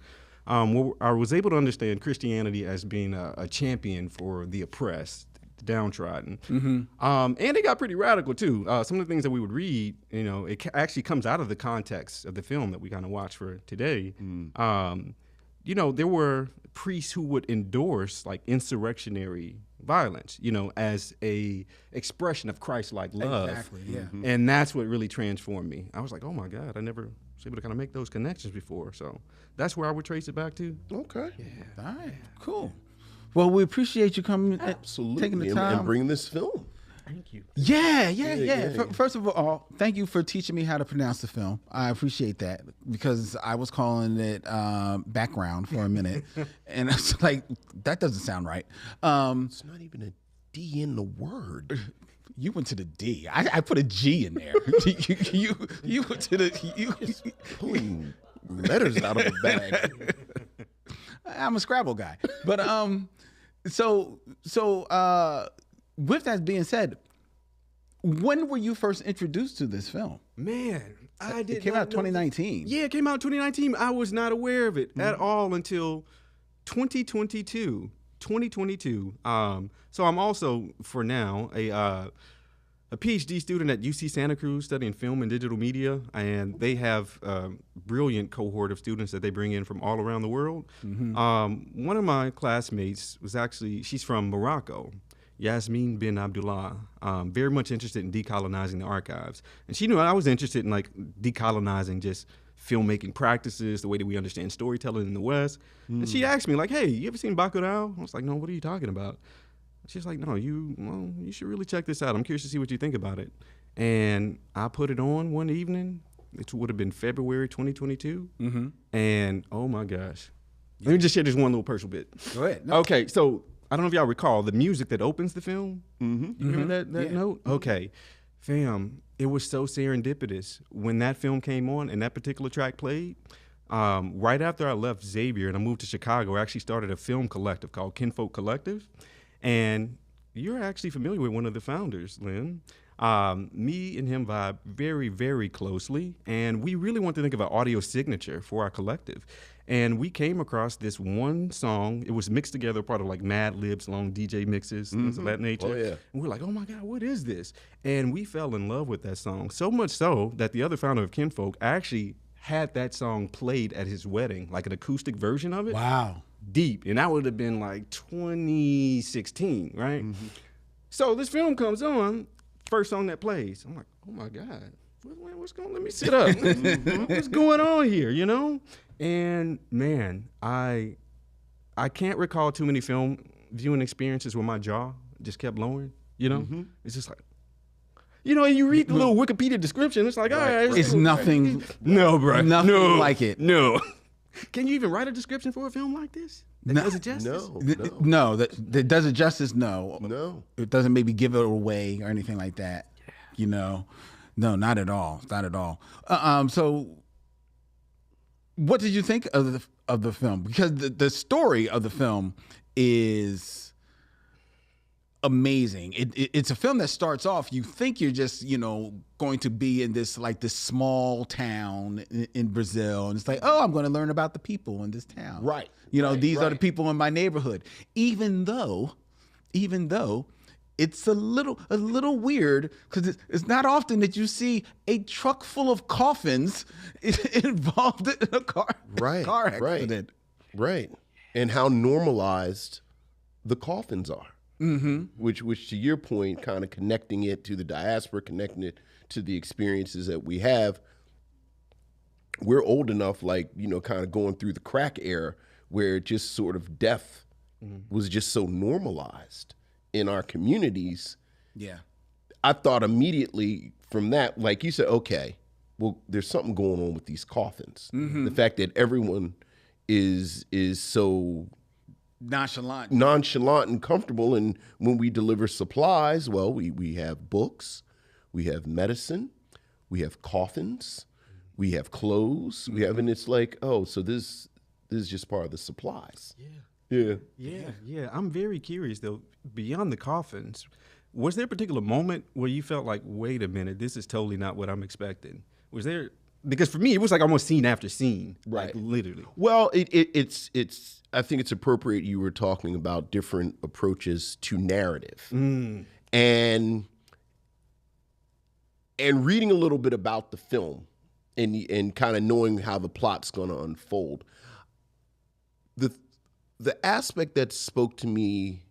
Where I was able to understand Christianity as being a champion for the oppressed, downtrodden. And it got pretty radical too. Some of the things that we would read, it actually comes out of the context of the film that we kind of watch for today. There were priests who would endorse like insurrectionary violence, as a expression of Christ-like love. Exactly, yeah. And that's what really transformed me. I was like, oh my God, I never was able to kind of make those connections before. So that's where I would trace it back to. Okay. All right, cool. Well, we appreciate you coming, Absolutely. taking the time. And bringing this film. Thank you. Yeah. First of all, thank you for teaching me how to pronounce the film. I appreciate that because I was calling it background for a minute, and it's like that doesn't sound right. It's not even a D in the word. You went to the D. I put a G in there. you went to the Pulling letters out of a bag. I'm a Scrabble guy, but so with that being said, when were you first introduced to this film? Man, I did. It came out 2019. Yeah, it came out in 2019. I was not aware of it at all until 2022. So I'm also, for now, a PhD student at UC Santa Cruz studying film and digital media, and they have a brilliant cohort of students that they bring in from all around the world. One of my classmates she's from Morocco, Yasmin bin Abdullah, very much interested in decolonizing the archives. And she knew I was interested in like decolonizing just filmmaking practices, the way that we understand storytelling in the West. And she asked me like, hey, you ever seen Bacurau? I was like, no, what are you talking about? She's like, no, you should really check this out. I'm curious to see what you think about it. And I put it on one evening. It would have been February 2022. And oh my gosh. Let me just share this one little personal bit. Go ahead. No. Okay, so I don't know if y'all recall the music that opens the film. You remember that note? Okay. Fam, it was so serendipitous. When that film came on and that particular track played, right after I left Xavier and I moved to Chicago, I actually started a film collective called Kinfolk Collective. And you're actually familiar with one of the founders, Lynn. Me and him vibe very, very closely. And we really want to think of an audio signature for our collective. And we came across this one song. It was mixed together, part of like Mad Libs, long DJ mixes, things of that nature. Oh, yeah. And we're like, oh my God, what is this? And we fell in love with that song. So much so that the other founder of Kinfolk actually had that song played at his wedding, like an acoustic version of it. Wow. Deep. And that would have been like 2016, right? So this film comes on, first song that plays. I'm like, oh my God, what's going on? Let me sit up. What's going on here, And man, I can't recall too many film viewing experiences where my jaw just kept lowering, It's just like, and you read the little Wikipedia description, it's like, all right. It's nothing. No, bro. Nothing like it. No. Can you even write a description for a film like this? That does it justice? No, that does it justice. No. It doesn't maybe give it away or anything like that. No, not at all. Not at all. So, what did you think of the film? Because the story of the film is amazing. It's a film that starts off, you think you're just, going to be in this small town in Brazil. And it's like, oh, I'm going to learn about the people in this town. Right. These are the people in my neighborhood. Even though it's a little weird because it's not often that you see a truck full of coffins involved in a car accident. Right. And how normalized the coffins are. Which to your point, kind of connecting it to the diaspora, connecting it to the experiences that we have, we're old enough, like, kind of going through the crack era where just sort of death was just so normalized in our communities. Yeah. I thought immediately from that, like you said, okay, well, there's something going on with these coffins. The fact that everyone is so Nonchalant and comfortable. And when we deliver supplies, well, we have books, we have medicine, we have coffins, we have clothes, we have, and it's like, oh, so this is just part of the supplies. Yeah. I'm very curious though. Beyond the coffins, was there a particular moment where you felt like, wait a minute, this is totally not what I'm expecting? Was there? Because for me, it was like almost scene after scene, Right. like literally. Well, it's. I think it's appropriate you were talking about different approaches to narrative, and reading a little bit about the film, and kind of knowing how the plot's going to unfold. The aspect that spoke to me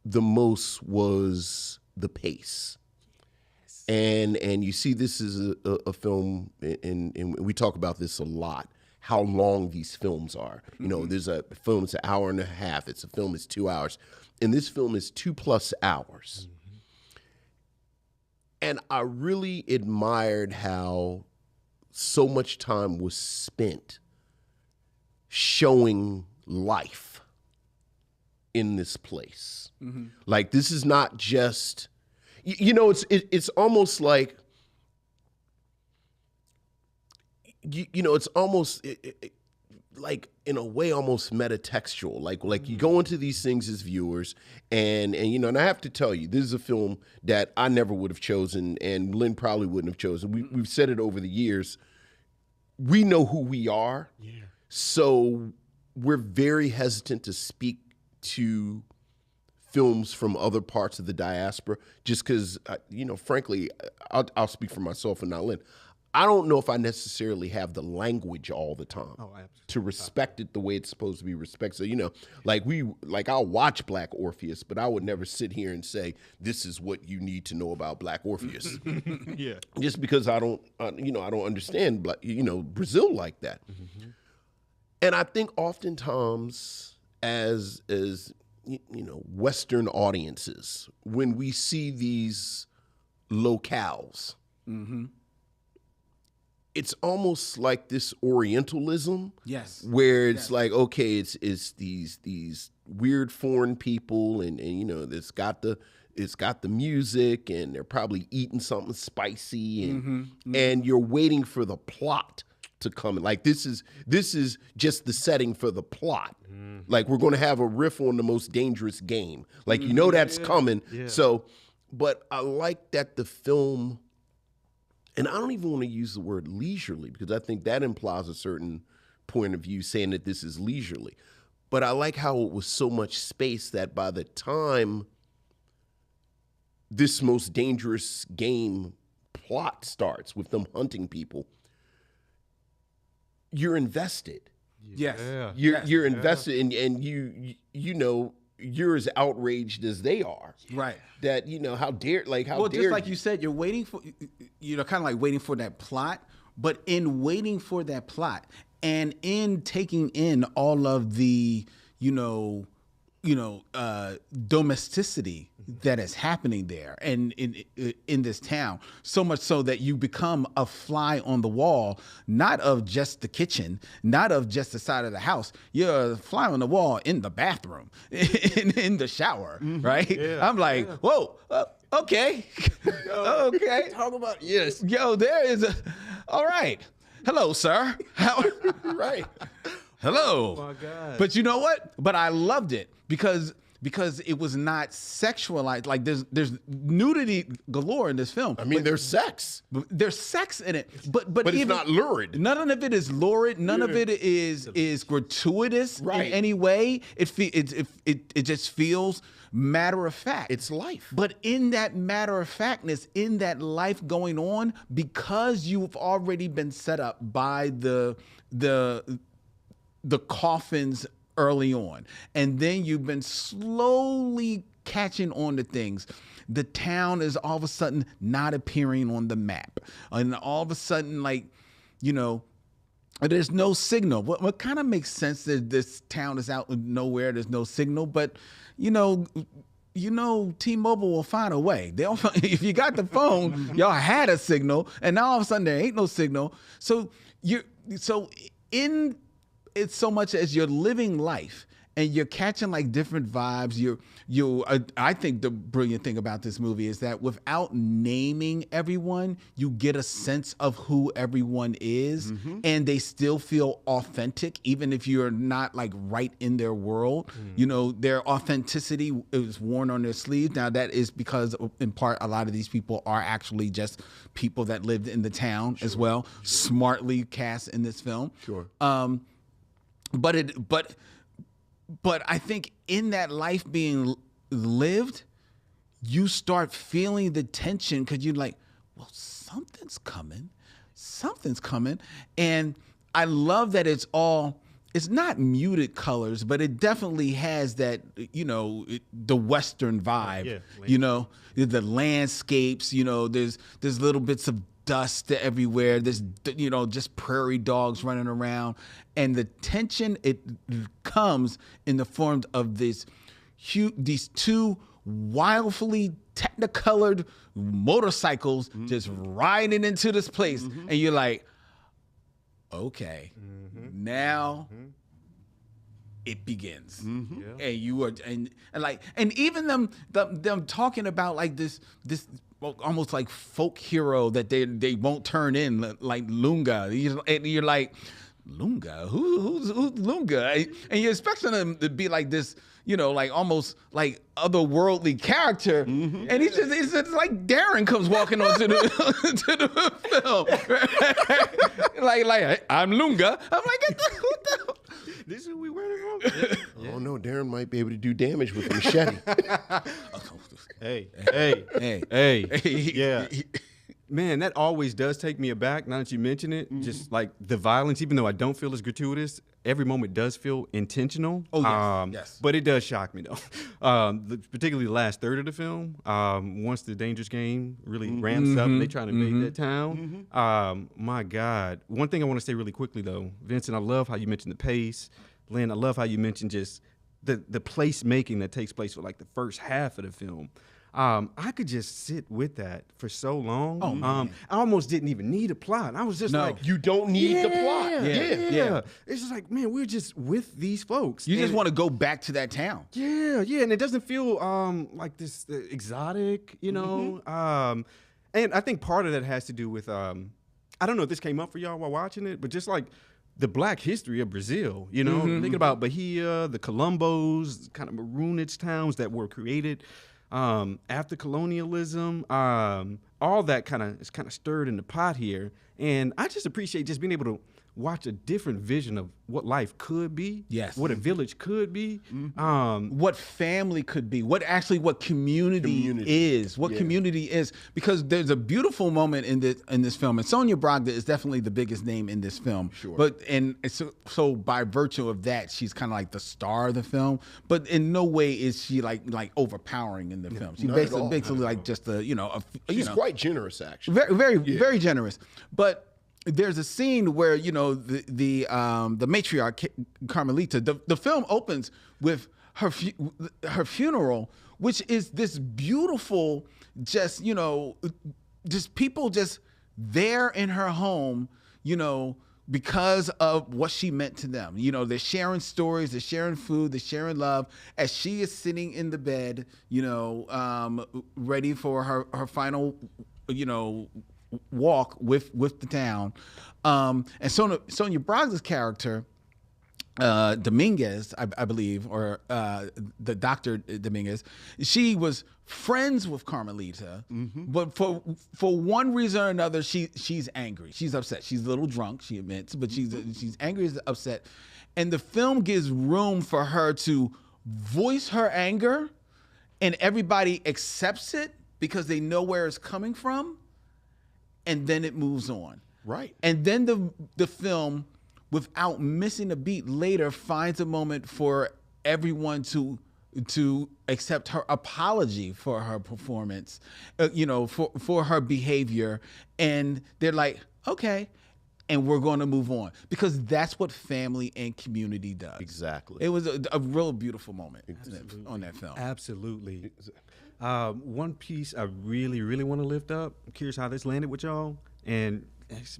the most was the pace. And you see, this is a film, and we talk about this a lot, how long these films are. There's a film, it's an hour and a half. It's a film, it's 2 hours. And this film is 2+ hours. And I really admired how so much time was spent showing life in this place. Like, this is not just... it's almost like, it's almost like, in a way, almost metatextual. Like you go into these things as viewers, and I have to tell you, this is a film that I never would have chosen, and Lynn probably wouldn't have chosen. We've said it over the years. We know who we are, so we're very hesitant to speak to films from other parts of the diaspora, just because, frankly, I'll speak for myself and not Lynn. I don't know if I necessarily have the language all the time to respect it the way it's supposed to be respected. So, I'll watch Black Orpheus, but I would never sit here and say, this is what you need to know about Black Orpheus. Yeah. Just because I don't understand, Brazil like that. And I think oftentimes as Western audiences, when we see these locales, it's almost like this Orientalism, where it's like, okay, it's these weird foreign people, and it's got the music, and they're probably eating something spicy, and you're waiting for the plot to come in. Like, this is just the setting for the plot. Like, we're going to have a riff on the most dangerous game. Like, that's coming. Yeah. So, but I like that the film, and I don't even want to use the word leisurely, because I think that implies a certain point of view saying that this is leisurely. But I like how it was so much space that by the time this most dangerous game plot starts with them hunting people, you're invested. Yes. You're invested, and you're as outraged as they are. Right. That, how dare, well, just like you said, you're waiting for, kind of like waiting for that plot, but in waiting for that plot and in taking in all of the, domesticity that is happening there and in this town, so much so that you become a fly on the wall, not of just the kitchen, not of just the side of the house. You're a fly on the wall in the bathroom, in the shower, right? Yeah, I'm like, whoa, okay, okay. Talk about, yes. Yo, there is all right. Hello, sir. Right. Hello. Oh my God. But you know what? But I loved it because it was not sexualized. Like, there's nudity galore in this film. I mean, there's sex. There's sex in it, but it's not lurid. None of it is lurid. None of it is gratuitous in any way. It just feels matter of fact. It's life. But in that matter of factness, in that life going on, because you've already been set up by the coffins early on, and then you've been slowly catching on to things. The town is all of a sudden not appearing on the map. And all of a sudden, like, you know, there's no signal. What kind of makes sense that this town is out in nowhere, there's no signal, but, you know, T-Mobile will find a way. They'll, if you got the phone, y'all had a signal, and now all of a sudden there ain't no signal. So it's so much as you're living life and you're catching like different vibes. I think the brilliant thing about this movie is that without naming everyone, you get a sense of who everyone is, and they still feel authentic, even if you're not like right in their world. You know, their authenticity is worn on their sleeve. Now that is because in part, a lot of these people are actually just people that lived in the town as well, smartly cast in this film. But I think in that life being lived, you start feeling the tension because you're like, well, something's coming. And I love that it's not muted colors, but it definitely has that, you know, the Western vibe, you know, the landscapes, you know, there's little bits of dust everywhere. There's, you know, just prairie dogs running around. And the tension, it comes in the form of these two wildly technicolored motorcycles just riding into this place. And you're like, okay, now it begins. And you are, and even them talking about like this almost like folk hero that they won't turn in, like Lunga. And you're like, Lunga? Who's Lunga? And you're expecting them to be like this, you know, like almost like otherworldly character. And it's just like Darren comes walking onto the to the film. like I'm Lunga. I'm like, what the This is who we wearing from? Oh no, Darren might be able to do damage with a machete. Hey. Yeah. Man, that always does take me aback now that you mention it. Just like the violence, even though I don't feel as gratuitous, every moment does feel intentional. Oh, yes. Yes. But it does shock me, though. Particularly the last third of the film, once the dangerous game really ramps up and they try to invade that town. My God. One thing I want to say really quickly, though, Vincent, I love how you mentioned the pace. Lynn, I love how you mentioned just the place making that takes place for like the first half of the film. I could just sit with that for so long. I almost didn't even need a plot. I was just like, you don't need the plot. Yeah. It's just like, man, we're just with these folks. You just want to go back to that town. Yeah, and it doesn't feel like this exotic, you know. And I think part of that has to do with I don't know if this came up for y'all while watching it, but just like the Black history of Brazil, you know, thinking about Bahia, the Colombos, kind of maroonage towns that were created after colonialism, all that is kind of stirred in the pot here. And I just appreciate just being able to watch a different vision of what life could be, what a village could be, what family could be, what community is, community is. Because there's a beautiful moment in this film, and Sonia Bragda is definitely the biggest name in this film. But so by virtue of that, she's kind of like the star of the film. But in no way is she like overpowering in the film. She's basically like just She's quite generous, actually. Very generous, but. There's a scene where, you know, the matriarch Carmelita. The film opens with her funeral, which is this beautiful, just, you know, just people just there in her home, you know, because of what she meant to them. You know, they're sharing stories, they're sharing food, they're sharing love as she is sitting in the bed, you know, ready for her final, you know, walk with the town. And Sonia Bragda's character, Dominguez, I believe, or the Dr. Dominguez, she was friends with Carmelita, but for one reason or another, she's angry. She's upset. She's a little drunk, she admits, but she's angry, upset. And the film gives room for her to voice her anger, and everybody accepts it because they know where it's coming from. And then it moves on. Right. And then the film, without missing a beat later, finds a moment for everyone to to accept her apology for her performance, for her behavior, and they're like, okay, and we're going to move on, because that's what family and community does. Exactly. It was a real beautiful moment on that film. Absolutely. One piece I really, really want to lift up. I'm curious how this landed with y'all. And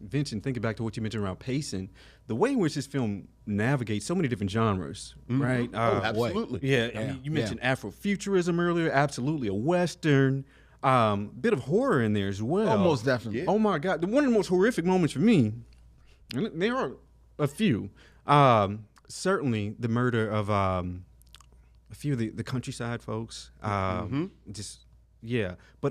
Vincent, thinking back to what you mentioned around pacing, the way in which this film navigates so many different genres, right? Absolutely. Yeah, I mean, you mentioned Afrofuturism earlier. Absolutely, a Western, bit of horror in there as well. Almost definitely. Yeah. Oh my God, one of the most horrific moments for me, and there are a few. Certainly, the murder of a few of the countryside folks. But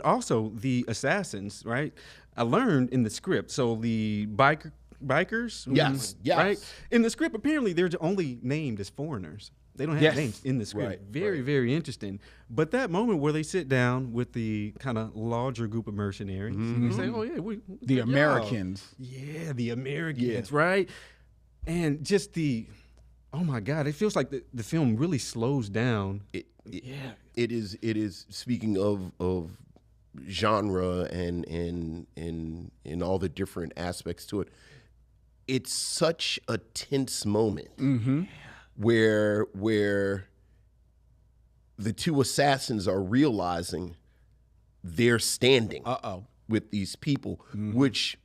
also the assassins, right? I learned in the script. So the bikers, Yes, yes. right? In the script, apparently they're only named as foreigners. They don't have names in the script. Right, Very, very interesting. But that moment where they sit down with the kind of larger group of mercenaries, and they say, "Oh yeah, The Americans. Yeah, the Americans, right?" And just oh my God, it feels like the film really slows down. It is speaking of genre and all the different aspects to it. It's such a tense moment where the two assassins are realizing they're standing with these people, which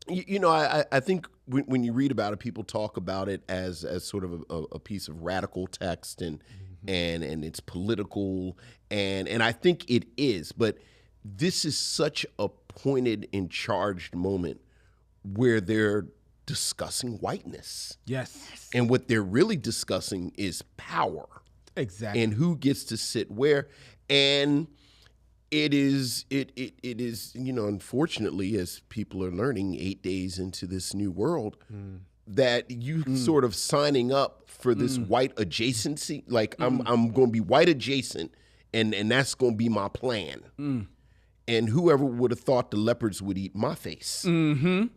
I think when you read about it, people talk about it as sort of a piece of radical text and it's political, and I think it is, but this is such a pointed and charged moment where they're discussing whiteness. Yes. And what they're really discussing is power. Exactly. And who gets to sit where. And it is, unfortunately, as people are learning 8 days into this new world, that you sort of signing up for this white adjacency. Like I'm going to be white adjacent, and that's going to be my plan. And whoever would have thought the leopards would eat my face. And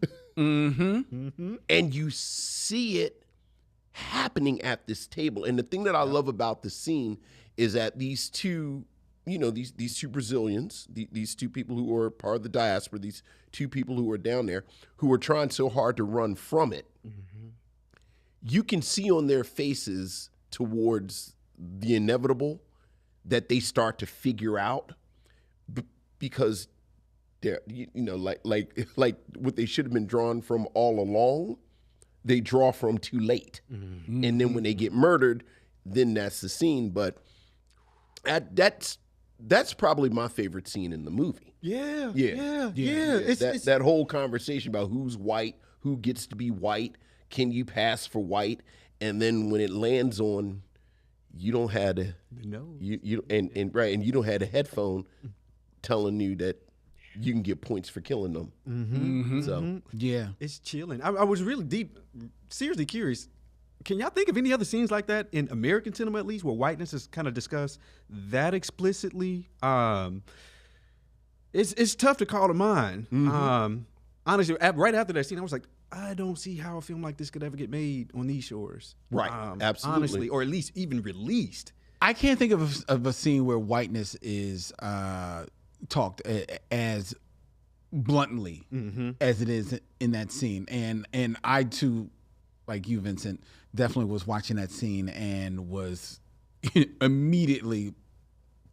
you see it happening at this table. And the thing that I love about the scene is that these two, these two Brazilians, these two people who are part of the diaspora, these two people who are down there, who are trying so hard to run from it, you can see on their faces towards the inevitable that they start to figure out, because they're, like what they should have been drawn from all along, they draw from too late. And then when they get murdered, then that's the scene. But that's probably my favorite scene in the movie. Yeah. It's that whole conversation about who's white, who gets to be white, can you pass for white, and then when it lands on, you don't have a you don't have a headphone telling you that you can get points for killing them. So it's chilling. I was really seriously curious. Can y'all think of any other scenes like that in American cinema, at least, where whiteness is kind of discussed that explicitly? It's tough to call to mind. Honestly, right after that scene, I was like, I don't see how a film like this could ever get made on these shores. Right, absolutely. Honestly, or at least even released. I can't think of a scene where whiteness is talked as bluntly as it is in that scene. And I, too, like you, Vincent, definitely was watching that scene and was immedately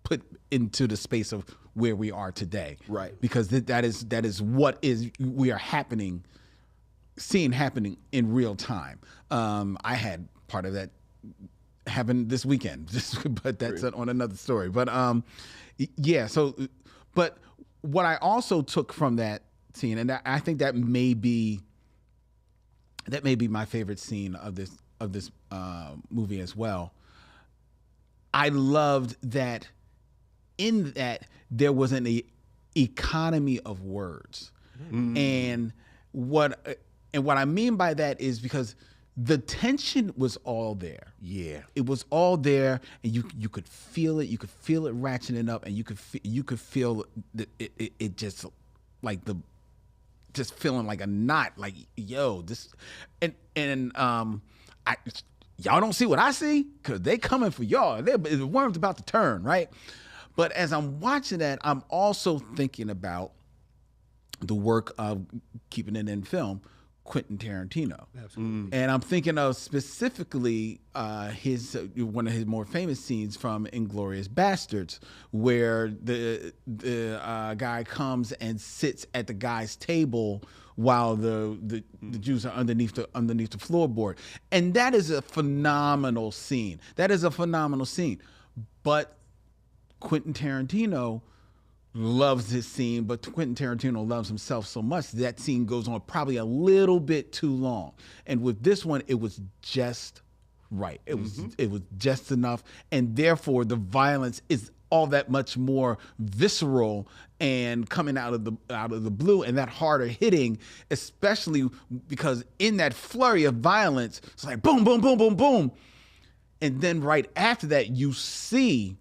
put into the space of where we are today. Right. Because that is what we are seeing happening in real time. I had part of that happen this weekend, but that's on another story. But but what I also took from that scene, and I think that may be my favorite scene of this movie as well. I loved that in that there was an economy of words, and what I mean by that is because the tension was all there. Yeah, it was all there, and you could feel it. You could feel it ratcheting up, and you could feel it just like just feeling like a knot. Like, yo, this and y'all don't see what I see? Because they coming for y'all. The worm's about to turn, right? But as I'm watching that, I'm also thinking about the work of, keeping it in film, Quentin Tarantino. Absolutely. And I'm thinking of specifically his one of his more famous scenes from *Inglourious Bastards*, where the guy comes and sits at the guy's table while the Jews are underneath the floorboard, and that is a phenomenal scene. But Quentin Tarantino loves this scene, but Quentin Tarantino loves himself so much that scene goes on probably a little bit too long. And with this one, it was just right. It was just enough, and therefore the violence is all that much more visceral and coming out of the blue, and that harder hitting, especially because in that flurry of violence, it's like boom, boom, boom, boom, boom, and then right after that, you see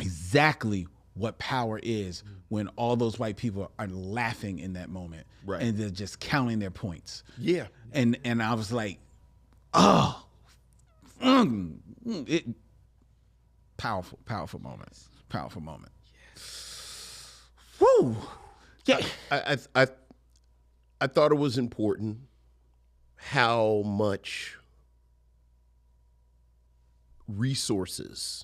exactly what power is when all those white people are laughing in that moment, Right. and they're just counting their points. Yeah. And I was like, oh, powerful moment. Woo. Yeah. I thought it was important how much resources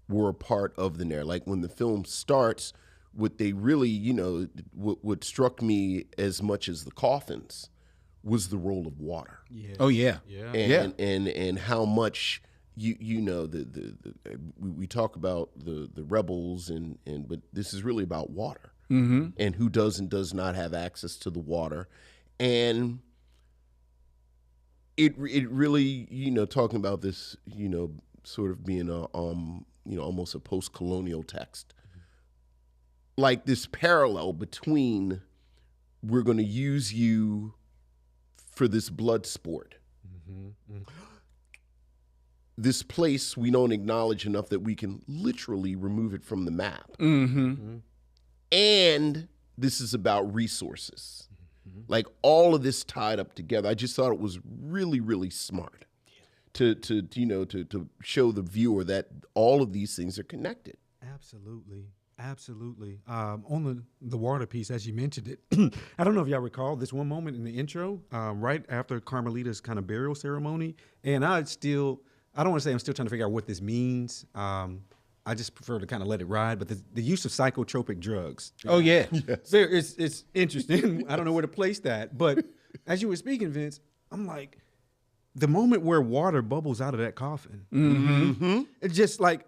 were a part of the narrative. Like when the film starts, what they really, what struck me as much as the coffins was the role of water. Yeah. Oh yeah. Yeah. And how much we talk about the rebels but this is really about water, and who does and does not have access to the water, and it really talking about this sort of being a almost a post-colonial text, like this parallel between we're going to use you for this blood sport. This place we don't acknowledge enough that we can literally remove it from the map. And this is about resources. Like all of this tied up together. I just thought it was really, really smart to show the viewer that all of these things are connected. Absolutely. On the water piece, as you mentioned it, I don't know if y'all recall this one moment in the intro, right after Carmelita's kind of burial ceremony, and I don't want to say I'm still trying to figure out what this means. I just prefer to kind of let it ride, but the use of psychotropic drugs. Oh yeah. It's interesting. I don't know where to place that, but as you were speaking, Vince, I'm like, the moment where water bubbles out of that coffin, it's just like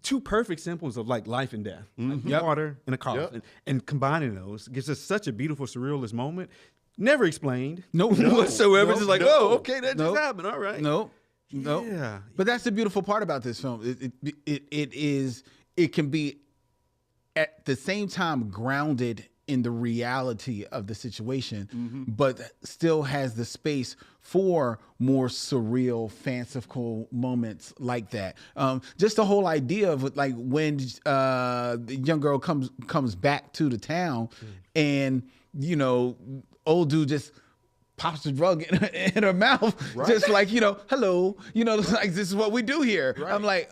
two perfect symbols of like life and death, like water and a coffin, and combining those gives us such a beautiful surrealist moment. Never explained, whatsoever. Just like, oh, okay, that just happened. All right, No. Yeah. But that's the beautiful part about this film. It can be at the same time grounded in the reality of the situation, but still has the space for more surreal, fanciful moments like that. Just the whole idea of like when the young girl comes back to the town, and old dude just pops the drug in her mouth, just like, hello, like this is what we do here. Right. I'm like,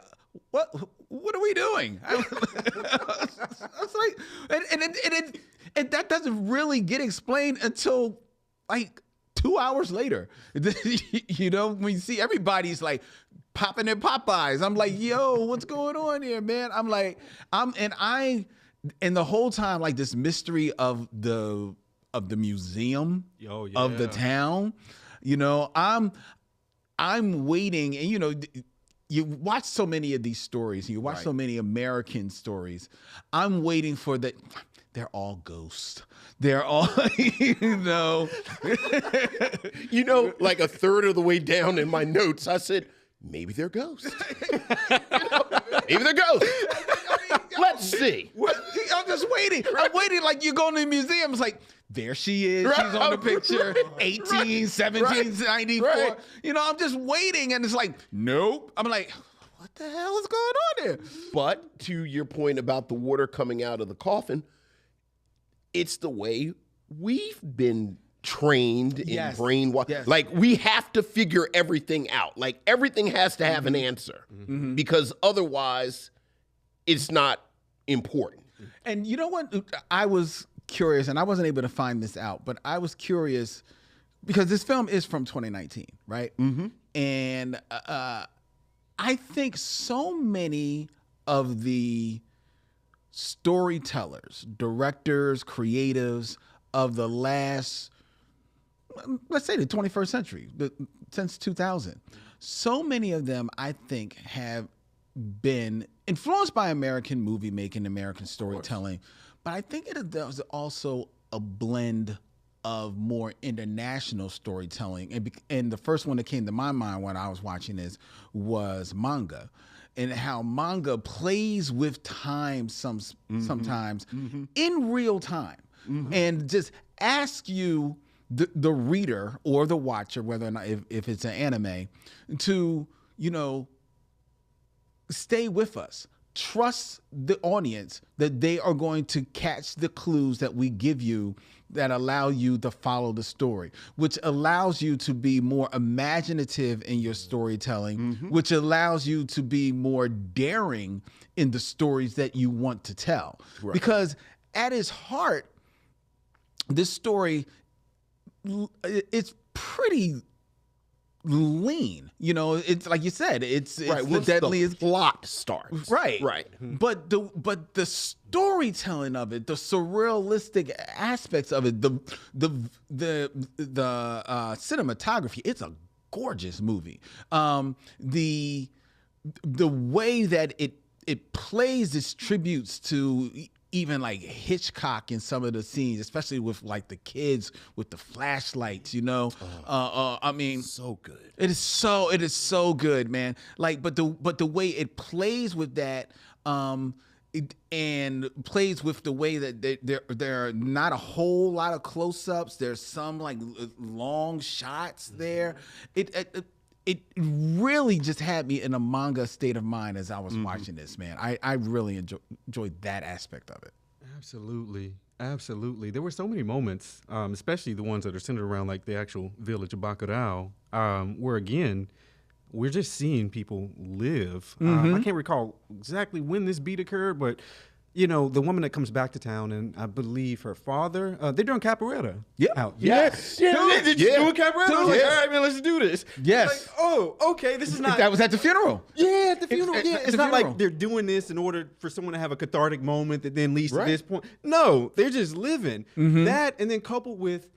what are we doing? I was like, and that doesn't really get explained until like 2 hours later. When you see everybody's like popping their Popeyes, I'm like, yo, what's going on here, man? I'm like, and the whole time, like this mystery of the museum of the town, I'm waiting, and you watch so many of these stories, you watch so many American stories. I'm waiting for that. They're all ghosts. They're all, Like a third of the way down in my notes, I said, maybe they're ghosts. Maybe they're ghosts. Let's see. I'm just waiting. I'm waiting like you go to the museum. It's like, there she is. Right. She's on the picture. 1794. Right. I'm just waiting, and it's like, nope. I'm like, what the hell is going on here? But to your point about the water coming out of the coffin, it's the way we've been trained and Yes. brainwashed. Yes. Like, we have to figure everything out. Like, everything has to have an answer because otherwise it's not important. And you know what? I was curious, and I wasn't able to find this out, but I was curious because this film is from 2019, right? And I think so many of the storytellers, directors, creatives of the last, let's say the 21st century, since 2000, so many of them, I think, have been influenced by American movie making, American storytelling, but I think there's also a blend of more international storytelling. And the first one that came to my mind when I was watching this was manga, and how manga plays with time sometimes in real time, and just ask you, the reader or the watcher, whether or not if it's an anime, to, you know, stay with us. Trust the audience that they are going to catch the clues that we give you that allow you to follow the story, which allows you to be more imaginative in your storytelling, which allows you to be more daring in the stories that you want to tell. Right. Because at its heart, this story, it's pretty lean, you know. It's like you said, it's the deadliest plot starts, right. Mm-hmm. But the storytelling of it, the surrealistic aspects of it, the cinematography, it's a gorgeous movie. The way that it plays its tributes to even like Hitchcock in some of the scenes, especially with like the kids with the flashlights, you know. I mean, so good. It is so good, man. Like, but the way it plays with that, and plays with the way that there are not a whole lot of close-ups. There's some like long shots there. It really just had me in a manga state of mind as I was watching this, man. I really enjoyed that aspect of it. Absolutely. There were so many moments, especially the ones that are centered around like the actual village of Bacurau, where again, we're just seeing people live. I can't recall exactly when this beat occurred, but you know, the woman that comes back to town, and I believe her father, they're doing capoeira. Yeah. Yes. They're doing capoeira. I was like, all right, man, let's do this. Yes. Like, oh, okay, this is not. That was at the funeral. Yeah, at the funeral. It's not funeral. like they're doing this in order for someone to have a cathartic moment that then leads to this point. No, they're just living. That, and then coupled with,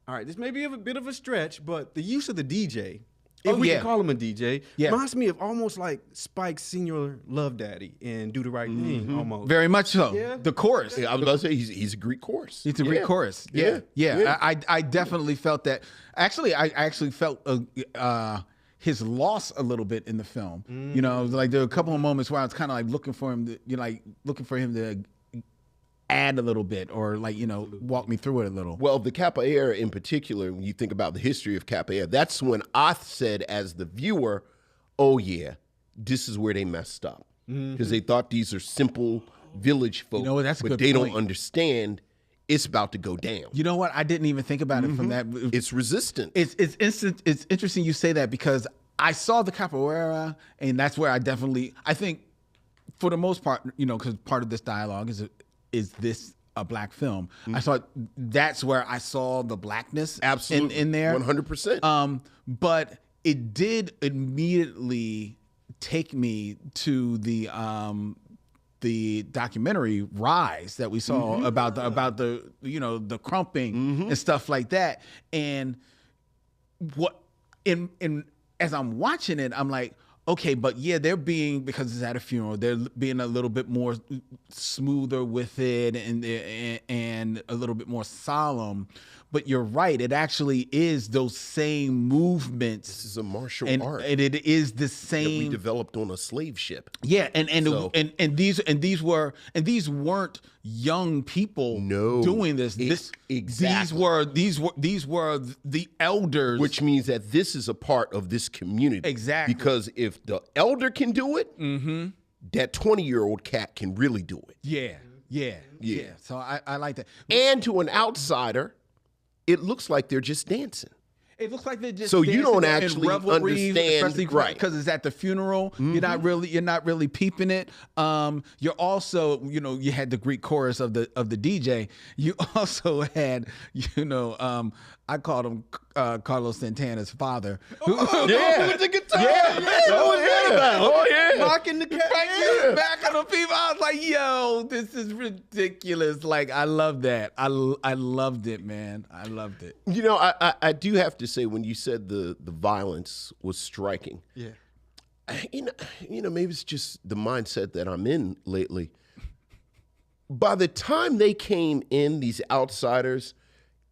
all right, this may be a bit of a stretch, but the use of the DJ, if we can call him a DJ, reminds me of almost like Spike's senior Love Daddy and Do the Right Thing, almost. Very much so. Yeah. The chorus. I was about to say he's a Greek chorus. It's a Greek chorus. Yeah. I definitely felt that. Actually, I actually felt his loss a little bit in the film. You know, like there were a couple of moments where I was kind of like looking for him to add a little bit, or like, you know, walk me through it a little. Well, the capoeira in particular, when you think about the history of capoeira, that's when I said as the viewer, oh yeah, this is where they messed up. Because they thought these are simple village folk, You know what, that's a but good they point. don't understand it's about to go down. You know what? I didn't even think about it from that. It's resistant. It's interesting you say that, because I saw the capoeira, and that's where I think for the most part, you know, because part of this dialogue is this a black film? I thought that's where I saw the blackness Absolutely. in there. 100%. But it did immediately take me to the documentary Rise that we saw about the you know, the crumping and stuff like that. And what in as I'm watching it, I'm like, okay, but yeah, because it's at a funeral, they're being a little bit more smoother with it and a little bit more solemn. But you're right, it actually is those same movements. This is a martial art. And it is the that same. we developed on a slave ship. Yeah, and these weren't young people doing this. Exactly. These were the elders. Which means that this is a part of this community. Exactly. Because if the elder can do it, that 20-year-old cat can really do it. Yeah. So I like that. And to an outsider, it looks like they're just dancing. It looks like they're just So you don't dancing in actually revelry, understand, especially right? because it's at the funeral. You're not really peeping it. You're also, you had the Greek chorus of the DJ. You also had, I called him Carlos Santana's father. Yeah, with the guitar. Rocking the cat. Back on the people. I was like, yo, this is ridiculous. Like, I love that. I loved it, man. I loved it. I do have to say, when you said the violence was striking, Yeah. Maybe it's just the mindset that I'm in lately. By the time they came in, these outsiders,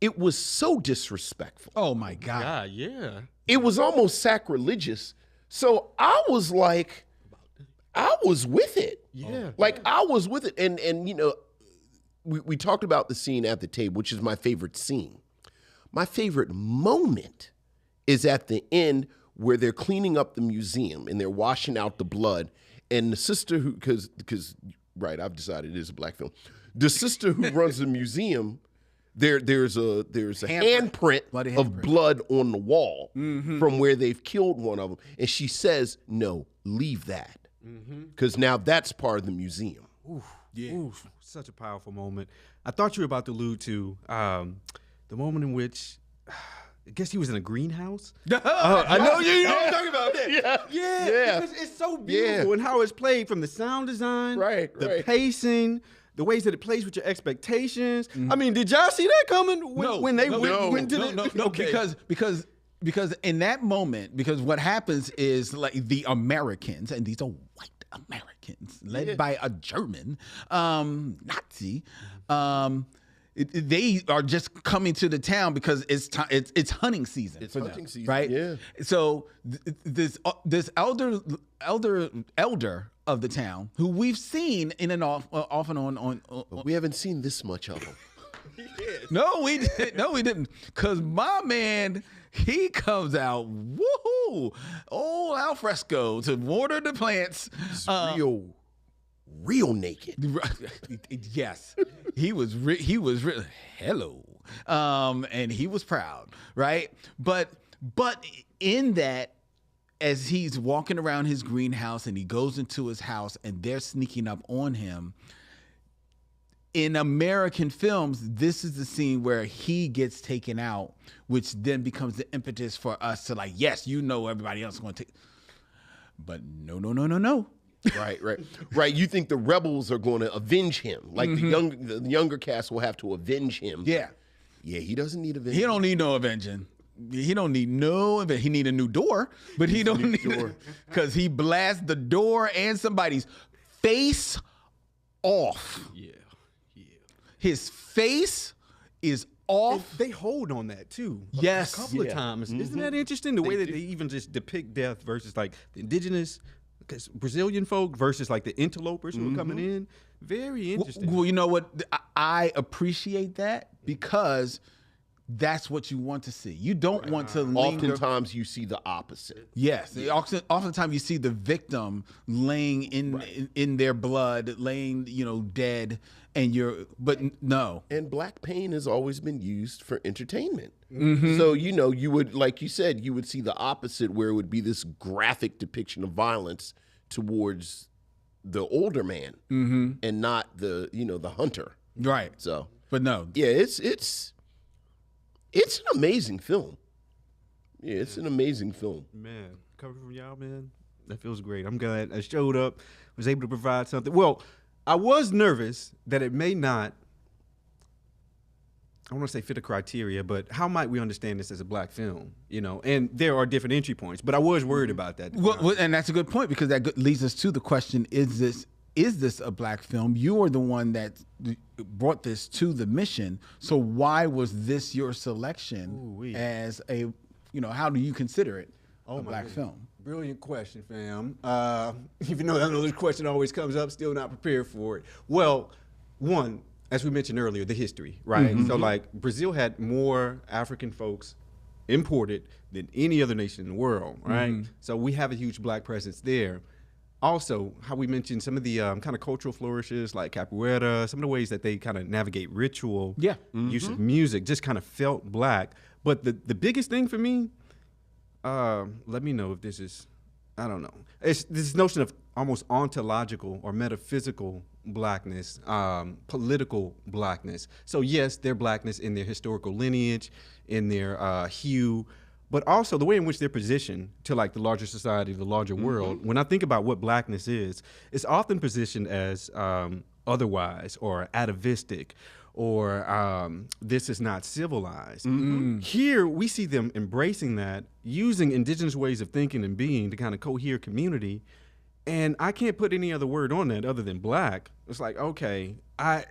it was so disrespectful. Oh my God. Yeah. It was almost sacrilegious. So I was like, I was with it. Yeah. Like, I was with it. And we talked about the scene at the table, which is my favorite scene. My favorite moment is at the end where they're cleaning up the museum and they're washing out the blood. And the sister who, because right, I've decided it is a black film. The sister who runs the museum, there's a handprint Bloody of handprint. blood on the wall from where they've killed one of them. And she says, no, leave that. Because now that's part of the museum. Yeah. Ooh, such a powerful moment. I thought you were about to allude to the moment in which, I guess he was in a greenhouse. I know you know what I'm talking about. Yeah. Because it's so beautiful and how it's played, from the sound design, the pacing, the ways that it plays with your expectations. I mean, did y'all see that coming when they went to the... No, because in that moment, because what happens is, like, the Americans, and these are white Americans led by a German Nazi, they are just coming to the town because it's hunting season. It's for hunting them, season, right? yeah. So this elder of the town, who we've seen in and off and on. But we haven't seen this much of them. No, we didn't. Cause my man, he comes out, woohoo, old al fresco to water the plants. Real naked. Yes, he was. Hello, and he was proud, right? But in that, as he's walking around his greenhouse and he goes into his house and they're sneaking up on him. In American films, this is the scene where he gets taken out, which then becomes the impetus for us to, like, yes, everybody else is going to take. But no. Right. You think the rebels are going to avenge him? Like the younger cast will have to avenge him. Yeah. He doesn't need avenging. He don't need no avenging. He don't need no event. He need a new door, but he don't need it because he blasts the door and somebody's face off. Yeah. His face is off. They hold on that too. Yes. A couple of times. Isn't that interesting? The way that they even just depict death versus, like, the indigenous, because Brazilian folk versus, like, the interlopers who are coming in. Very interesting. Well, you know what? I appreciate that because that's what you want to see. You don't want to linger. Oftentimes you see the opposite. Yes. Oftentimes you see the victim laying in their blood, laying, dead, but no. And black pain has always been used for entertainment. So, you would, like you said, you would see the opposite, where it would be this graphic depiction of violence towards the older man and not the hunter. Right. So, but no. Yeah, it's an amazing film. Yeah, it's an amazing film. Man, coming from y'all, man, that feels great. I'm glad I showed up, was able to provide something. Well, I was nervous that it may not, I want to say fit the criteria, but how might we understand this as a black film? And there are different entry points, but I was worried about that. Well, and that's a good point, because that leads us to the question: Is this a black film? You are the one that brought this to the mission. So why was this your selection as a, how do you consider it a black film? Brilliant question, fam. Even though I know this question always comes up, still not prepared for it. Well, one, as we mentioned earlier, the history, right? So, like, Brazil had more African folks imported than any other nation in the world, right? So we have a huge black presence there. Also, how we mentioned some of the kind of cultural flourishes like capoeira, some of the ways that they kind of navigate ritual, use of music, just kind of felt black. But the biggest thing for me, let me know if this is, I don't know. It's this notion of almost ontological or metaphysical blackness, political blackness. So yes, their blackness in their historical lineage, in their hue, but also the way in which they're positioned to like the larger society, the larger world. When I think about what blackness is, it's often positioned as otherwise or atavistic or this is not civilized. Here, we see them embracing that, using indigenous ways of thinking and being to kind of cohere community. And I can't put any other word on that other than black. It's like, okay,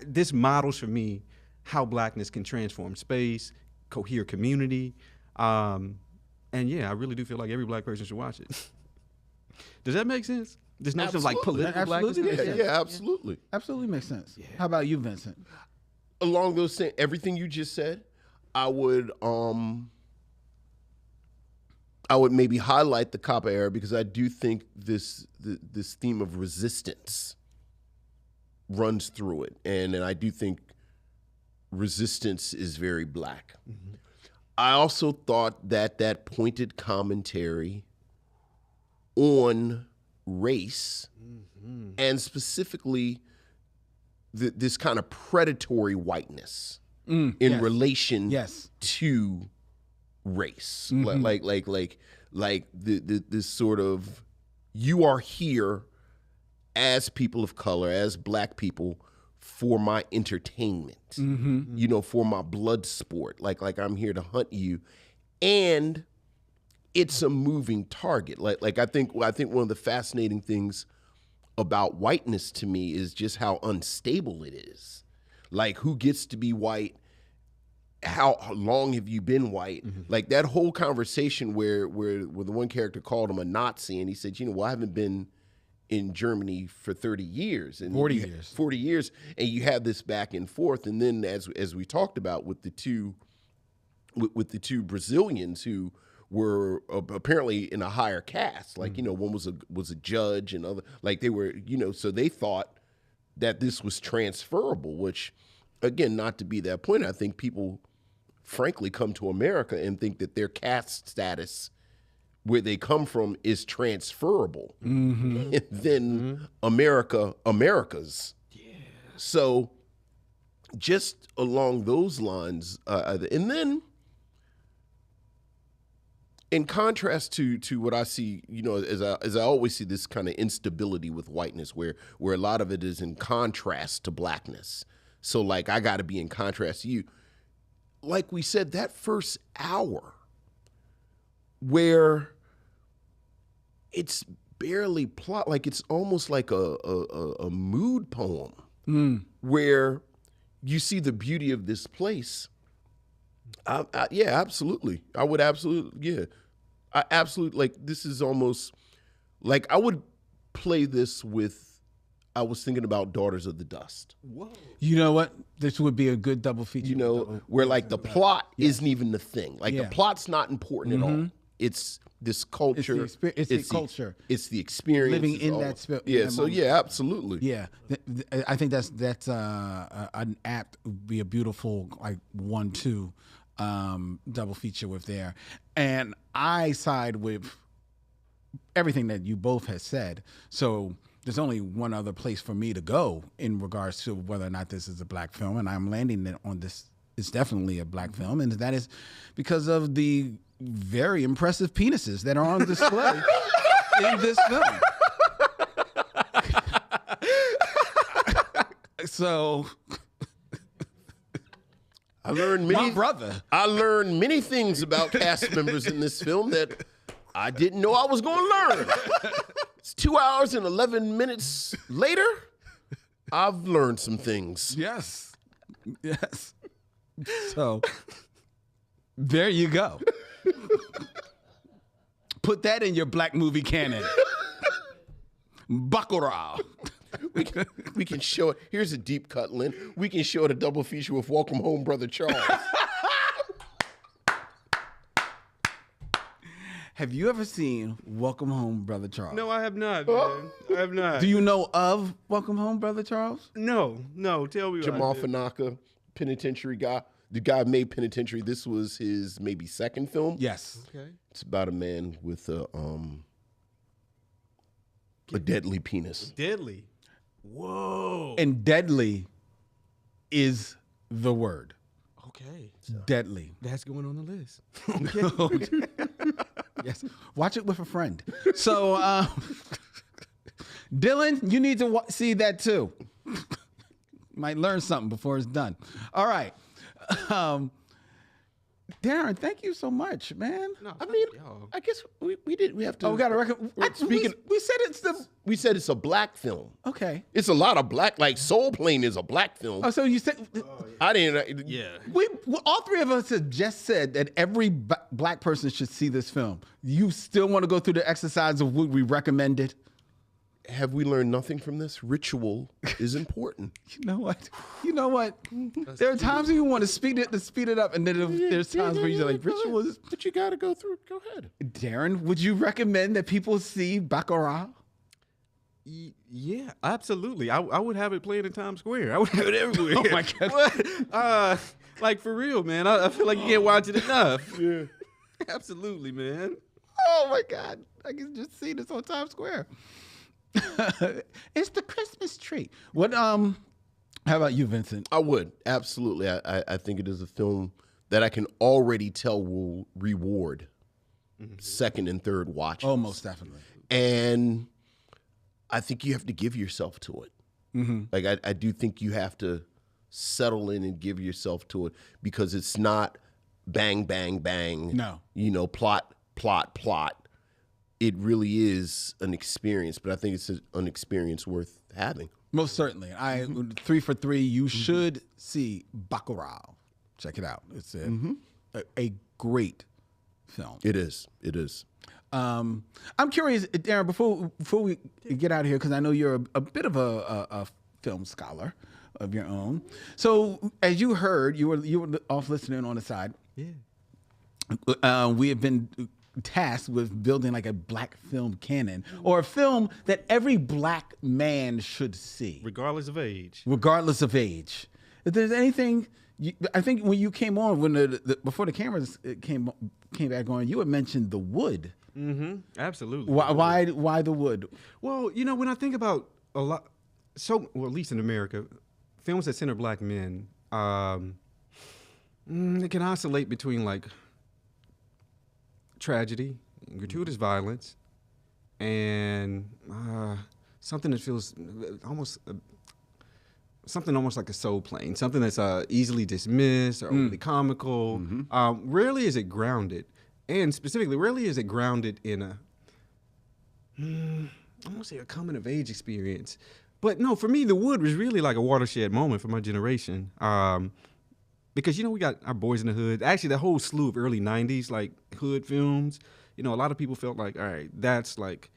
this models for me how blackness can transform space, cohere community. And yeah, I really do feel like every black person should watch it. Does that make sense? This notion of like political blackness? Yeah, absolutely. Absolutely makes sense. Yeah. How about you, Vincent? Along those same, everything you just said, I would maybe highlight the capoeira because I do think this theme of resistance runs through it, and I do think resistance is very black. I also thought that pointed commentary on race and specifically this kind of predatory whiteness in relation to race, like this sort of, you are here as people of color, as black people, for my entertainment, you know, for my blood sport, like I'm here to hunt you, and it's a moving target. Like I think one of the fascinating things about whiteness to me is just how unstable it is. Like, who gets to be white? How long have you been white? Like that whole conversation where the one character called him a Nazi, and he said, you know, well, I haven't been in Germany for 30 years and 40 years, and you have this back and forth. And then as we talked about with the two Brazilians who were apparently in a higher caste, like, you know, one was a judge and other, like they were, you know, so they thought that this was transferable, which again, not to be that point, I think people frankly come to America and think that their caste status where they come from is transferable. And then America's. Yeah. So just along those lines, and then in contrast to what I see, you know, as I always see this kind of instability with whiteness, where a lot of it is in contrast to blackness. So like I got to be in contrast to you. Like we said, that first hour where it's barely plot, like it's almost like a mood poem where you see the beauty of this place. Yeah, absolutely. I would absolutely, yeah. I absolutely, like, this is almost, like, I would play this with, I was thinking about Daughters of the Dust. Whoa. You know what? This would be a good double feature. You know, where, like, the plot isn't even the thing. Like, the plot's not important at all. It's this culture. It's the culture. It's the experience. Living in that space. Yeah, so, yeah, absolutely. Yeah. I think that's an apt, would be a beautiful, like, 1-2 double feature with there. And I side with everything that you both have said. So there's only one other place for me to go in regards to whether or not this is a black film, and I'm landing it on this. It's definitely a black film, and that is because of the very impressive penises that are on display in this film. So I learned many things about cast members in this film that I didn't know I was going to learn. It's 2 hours and 11 minutes later. I've learned some things. Yes. So there you go. Put that in your black movie canon. Bacurau. We can show it. Here's a deep cut, Lynn. We can show it a double feature with Welcome Home, Brother Charles. Have you ever seen Welcome Home, Brother Charles? No, I have not, man. I have not. Do you know of Welcome Home, Brother Charles? No. Tell me Jamal about it. Fanaka, penitentiary guy. The guy made Penitentiary. This was his maybe second film. Yes. Okay. It's about a man with a deadly penis. Deadly. Whoa. And deadly is the word. Okay. Deadly. That's going on the list. Yes. Watch it with a friend. So, Dylan, you need to see that too. Might learn something before it's done. All right. Darren, thank you so much, man. No, I mean, y'all. I guess we have to. Oh, we got a record. Speaking, We said it's the. we said it's a black film. Okay. It's a lot of black. Like Soul Plane is a black film. Oh, so you said. I didn't. Yeah. All three of us have just said that every black person should see this film. You still want to go through the exercise of would we recommend it? Have we learned nothing from this? Ritual is important. You know what? There are times when you want to speed it up, and then there's times where you're like, ritual is. But you got to go through. Go ahead. Darren, would you recommend that people see Bacurau? Yeah, absolutely. I would have it playing in Times Square. I would have it everywhere. Oh my God. Like for real, man. I feel like you can't watch it enough. Yeah. Absolutely, man. Oh my God. I can just see this on Times Square. It's the Christmas tree. What how about you, Vincent? I would absolutely. I think it is a film that I can already tell will reward second and third watches. Oh, most definitely. And I think you have to give yourself to it. Like I do think you have to settle in and give yourself to it because it's not bang, bang, bang. No. You know, plot. It really is an experience, but I think it's an experience worth having. Most certainly. 3 for 3, you should see Bacurau. Check it out. It's a great film. It is. I'm curious, Darren, before we get out of here, because I know you're a bit of a film scholar of your own. So as you heard, you were off listening on the side. Yeah. We have been tasked with building like a black film canon or a film that every black man should see, Regardless of age. If there's anything, I think when you came on, when before the cameras came back on, you had mentioned The Wood. Mm-hmm. Absolutely. Why The Wood? Well, when I think about at least in America, films that center black men, they can oscillate between like tragedy, gratuitous violence, and something that feels almost like a soul plane, something that's easily dismissed or overly comical. Rarely is it grounded, and specifically, rarely is it grounded in I won't say a coming of age experience, but no, for me, The Wood was really like a watershed moment for my generation. Because, we got our Boys in the Hood. Actually, that whole slew of early 90s, like, hood films, a lot of people felt like, all right, that's, like,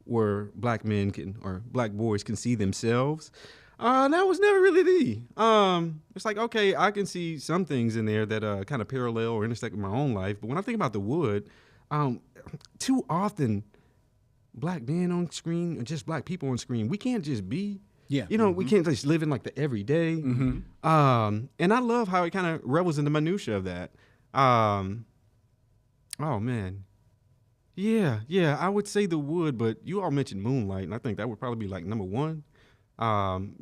where black men or black boys can see themselves. That was never really it's like, okay, I can see some things in there that kind of parallel or intersect with my own life. But when I think about The Wood, too often black men on screen or just black people on screen, we can't just be. Yeah. We can't just live in like the everyday. And I love how it kind of revels in the minutia of that. Oh man. Yeah, I would say The Wood, but you all mentioned Moonlight, and I think that would probably be like number one.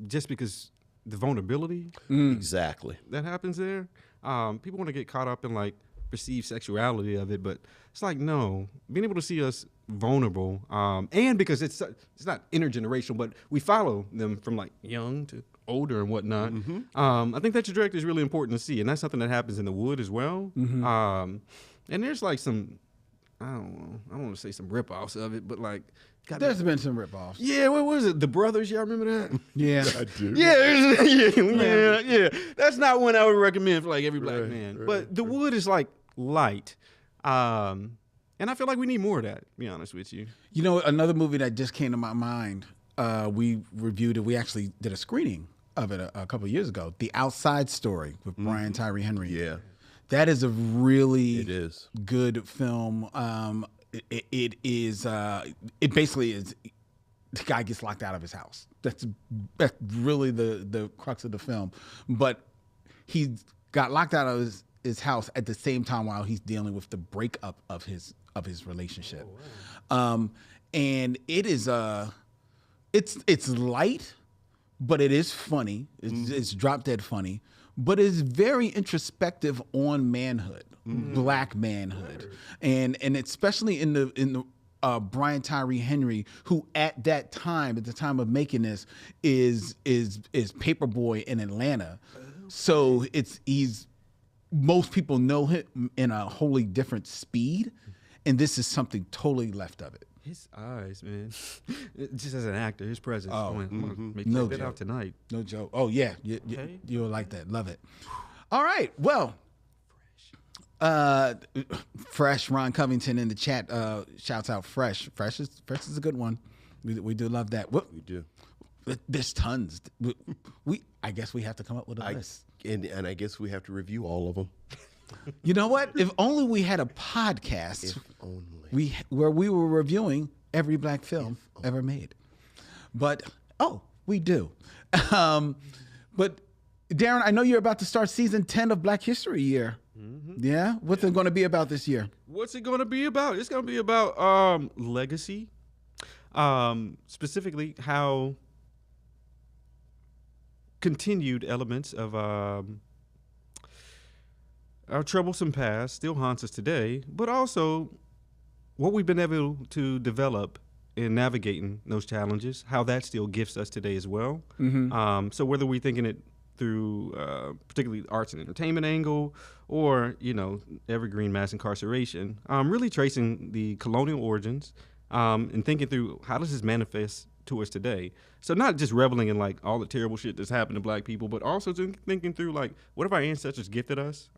Just because the vulnerability Exactly. that happens there. People want to get caught up in like perceived sexuality of it, but it's like, no, being able to see us vulnerable, and because it's not intergenerational, but we follow them from like young to older and whatnot. I think that trajectory is really important to see, and that's something that happens in The Wood as well. And there's like some, I don't want to say some rip-offs of it, but like There's been some rip-offs. Yeah, what was it? The Brothers, y'all remember that? Yeah. I do. Yeah. That's not one I would recommend for like every black man. But The Wood is like light. And I feel like we need more of that, to be honest with you. Another movie that just came to my mind, we reviewed it. We actually did a screening of it a couple of years ago. The Outside Story with Brian Tyree Henry. Yeah. That is a really It is. good film. it is it basically is the guy gets locked out of his house. That's really the crux of the film. But he got locked out of his house at the same time while he's dealing with the breakup of his relationship. Oh, wow. And it is it's light, but it is funny. It's drop dead funny, but it's very introspective on manhood, black manhood, and especially in the Brian Tyree Henry, who at the time of making this is Paperboy in Atlanta. So most people know him in a wholly different speed, and this is something totally left of it. His eyes, man. Just as an actor, his presence. Oh, I'm gonna make no that joke. out tonight. No joke. Oh yeah, you'll like that. Love it. All right. Well, Fresh Ron Covington in the chat shouts out Fresh. Fresh is a good one. We do love that. We do. There's tons. I guess we have to come up with a list. And I guess we have to review all of them. You know what? If only we had a podcast where we were reviewing every black film ever made. But we do. But Darren, I know you're about to start season 10 of Black History Year. Mm-hmm. Yeah? What's it going to be about this year? What's it going to be about? It's going to be about legacy. Specifically how continued elements of our troublesome past still haunts us today, but also what we've been able to develop in navigating those challenges, how that still gifts us today as well. Mm-hmm. So whether we're thinking it through particularly the arts and entertainment angle or, evergreen mass incarceration, really tracing the colonial origins and thinking through how does this manifest to us today. So not just reveling in like all the terrible shit that's happened to black people, but also thinking through like what have our ancestors gifted us,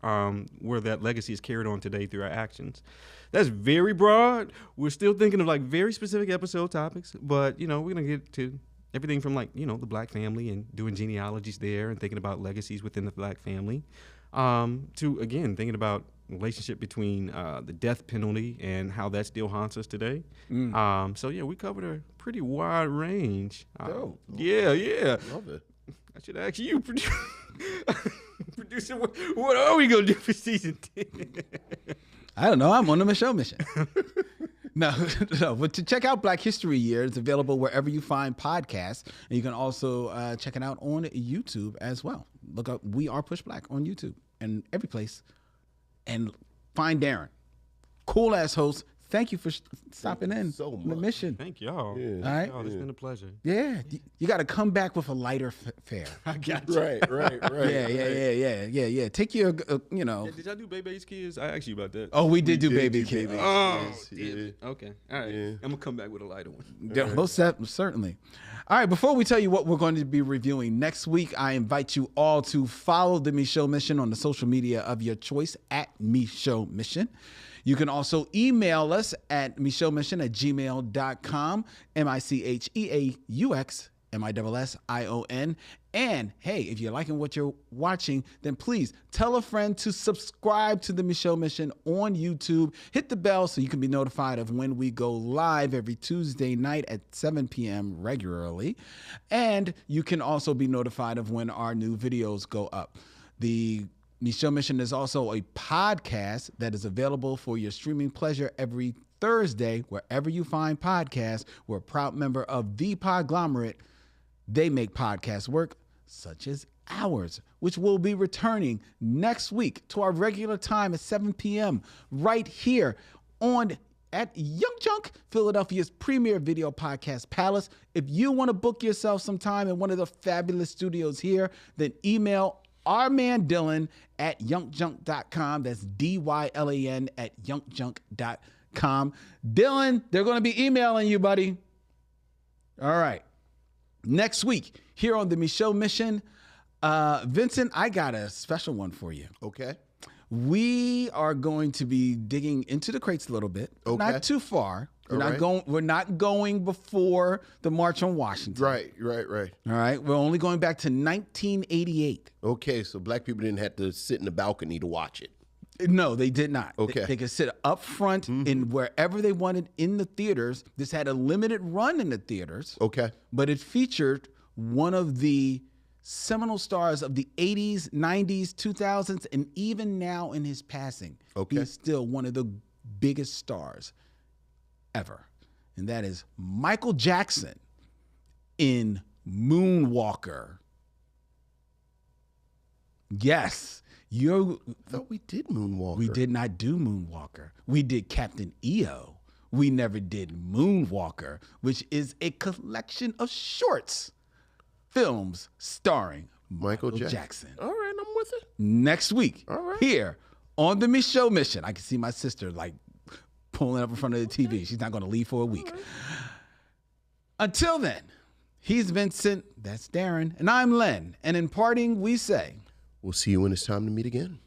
where that legacy is carried on today through our actions. That's very broad. We're still thinking of like very specific episode topics, but we're gonna get to everything from like the black family and doing genealogies there and thinking about legacies within the black family, to again thinking about relationship between the death penalty and how that still haunts us today. So yeah, we covered a pretty wide range. Yeah. Love it. I should ask you, producer, what are we gonna do for season 10? I don't know. I'm on the Micheaux mission. No, but to check out Black History Year, it's available wherever you find podcasts. And you can also check it out on YouTube as well. Look up We Are Push Black on YouTube and every place. And find Darren. Cool ass host. Thank you for stopping in so on the much. mission. Thank y'all. Yeah. All right. Y'all, it's been a pleasure. Yeah. You got to come back with a lighter fare. I got you. Right. Yeah. Take your, Yeah, did y'all do Bebe's Kids? I asked you about that. Oh, we did do did Baby do Kid. Baby. Oh, Yes, damn yeah. it. Okay. All right. Yeah. I'm going to come back with a lighter one. Most certainly. All right, before we tell you what we're going to be reviewing next week, I invite you all to follow the Micheaux Mission on the social media of your choice at Micheaux Mission. You can also email us at micheauxmission@gmail.com, MICHEAUX MISSION. And hey, if you're liking what you're watching, then please tell a friend to subscribe to the Micheaux Mission on YouTube. Hit the bell so you can be notified of when we go live every Tuesday night at 7 p.m. regularly. And you can also be notified of when our new videos go up. The Micheaux Mission is also a podcast that is available for your streaming pleasure every Thursday, wherever you find podcasts. We're a proud member of The Podglomerate. They make podcasts work, such as ours, which will be returning next week to our regular time at 7 p.m. right here at Young Junk, Philadelphia's premier video podcast palace. If you want to book yourself some time in one of the fabulous studios here, then email our man Dylan at youngjunk.com. That's DYLAN at youngjunk.com. Dylan, they're going to be emailing you, buddy. All right. Next week, here on the Micheaux Mission, Vincent, I got a special one for you. Okay. We are going to be digging into the crates a little bit. Okay. Not too far. We're All not right. going. We're not going before the March on Washington. Right. All right. We're only going back to 1988. Okay, so black people didn't have to sit in the balcony to watch it. No, they did not. Okay. They could sit up front in wherever they wanted in the theaters. This had a limited run in the theaters. Okay. But it featured one of the seminal stars of the 80s, 90s, 2000s, and even now in his passing. Okay. He's still one of the biggest stars ever. And that is Michael Jackson in Moonwalker. Yes. I thought we did Moonwalker. We did not do Moonwalker. We did Captain EO. We never did Moonwalker, which is a collection of shorts films starring Michael Jackson. All right, I'm with it. Next week, All right. here on the Micheaux Mission. I can see my sister like pulling up in front of the TV. She's not going to leave for a week. Right. Until then, he's Vincent, that's Darren, and I'm Len. And in parting, we say, we'll see you when it's time to meet again.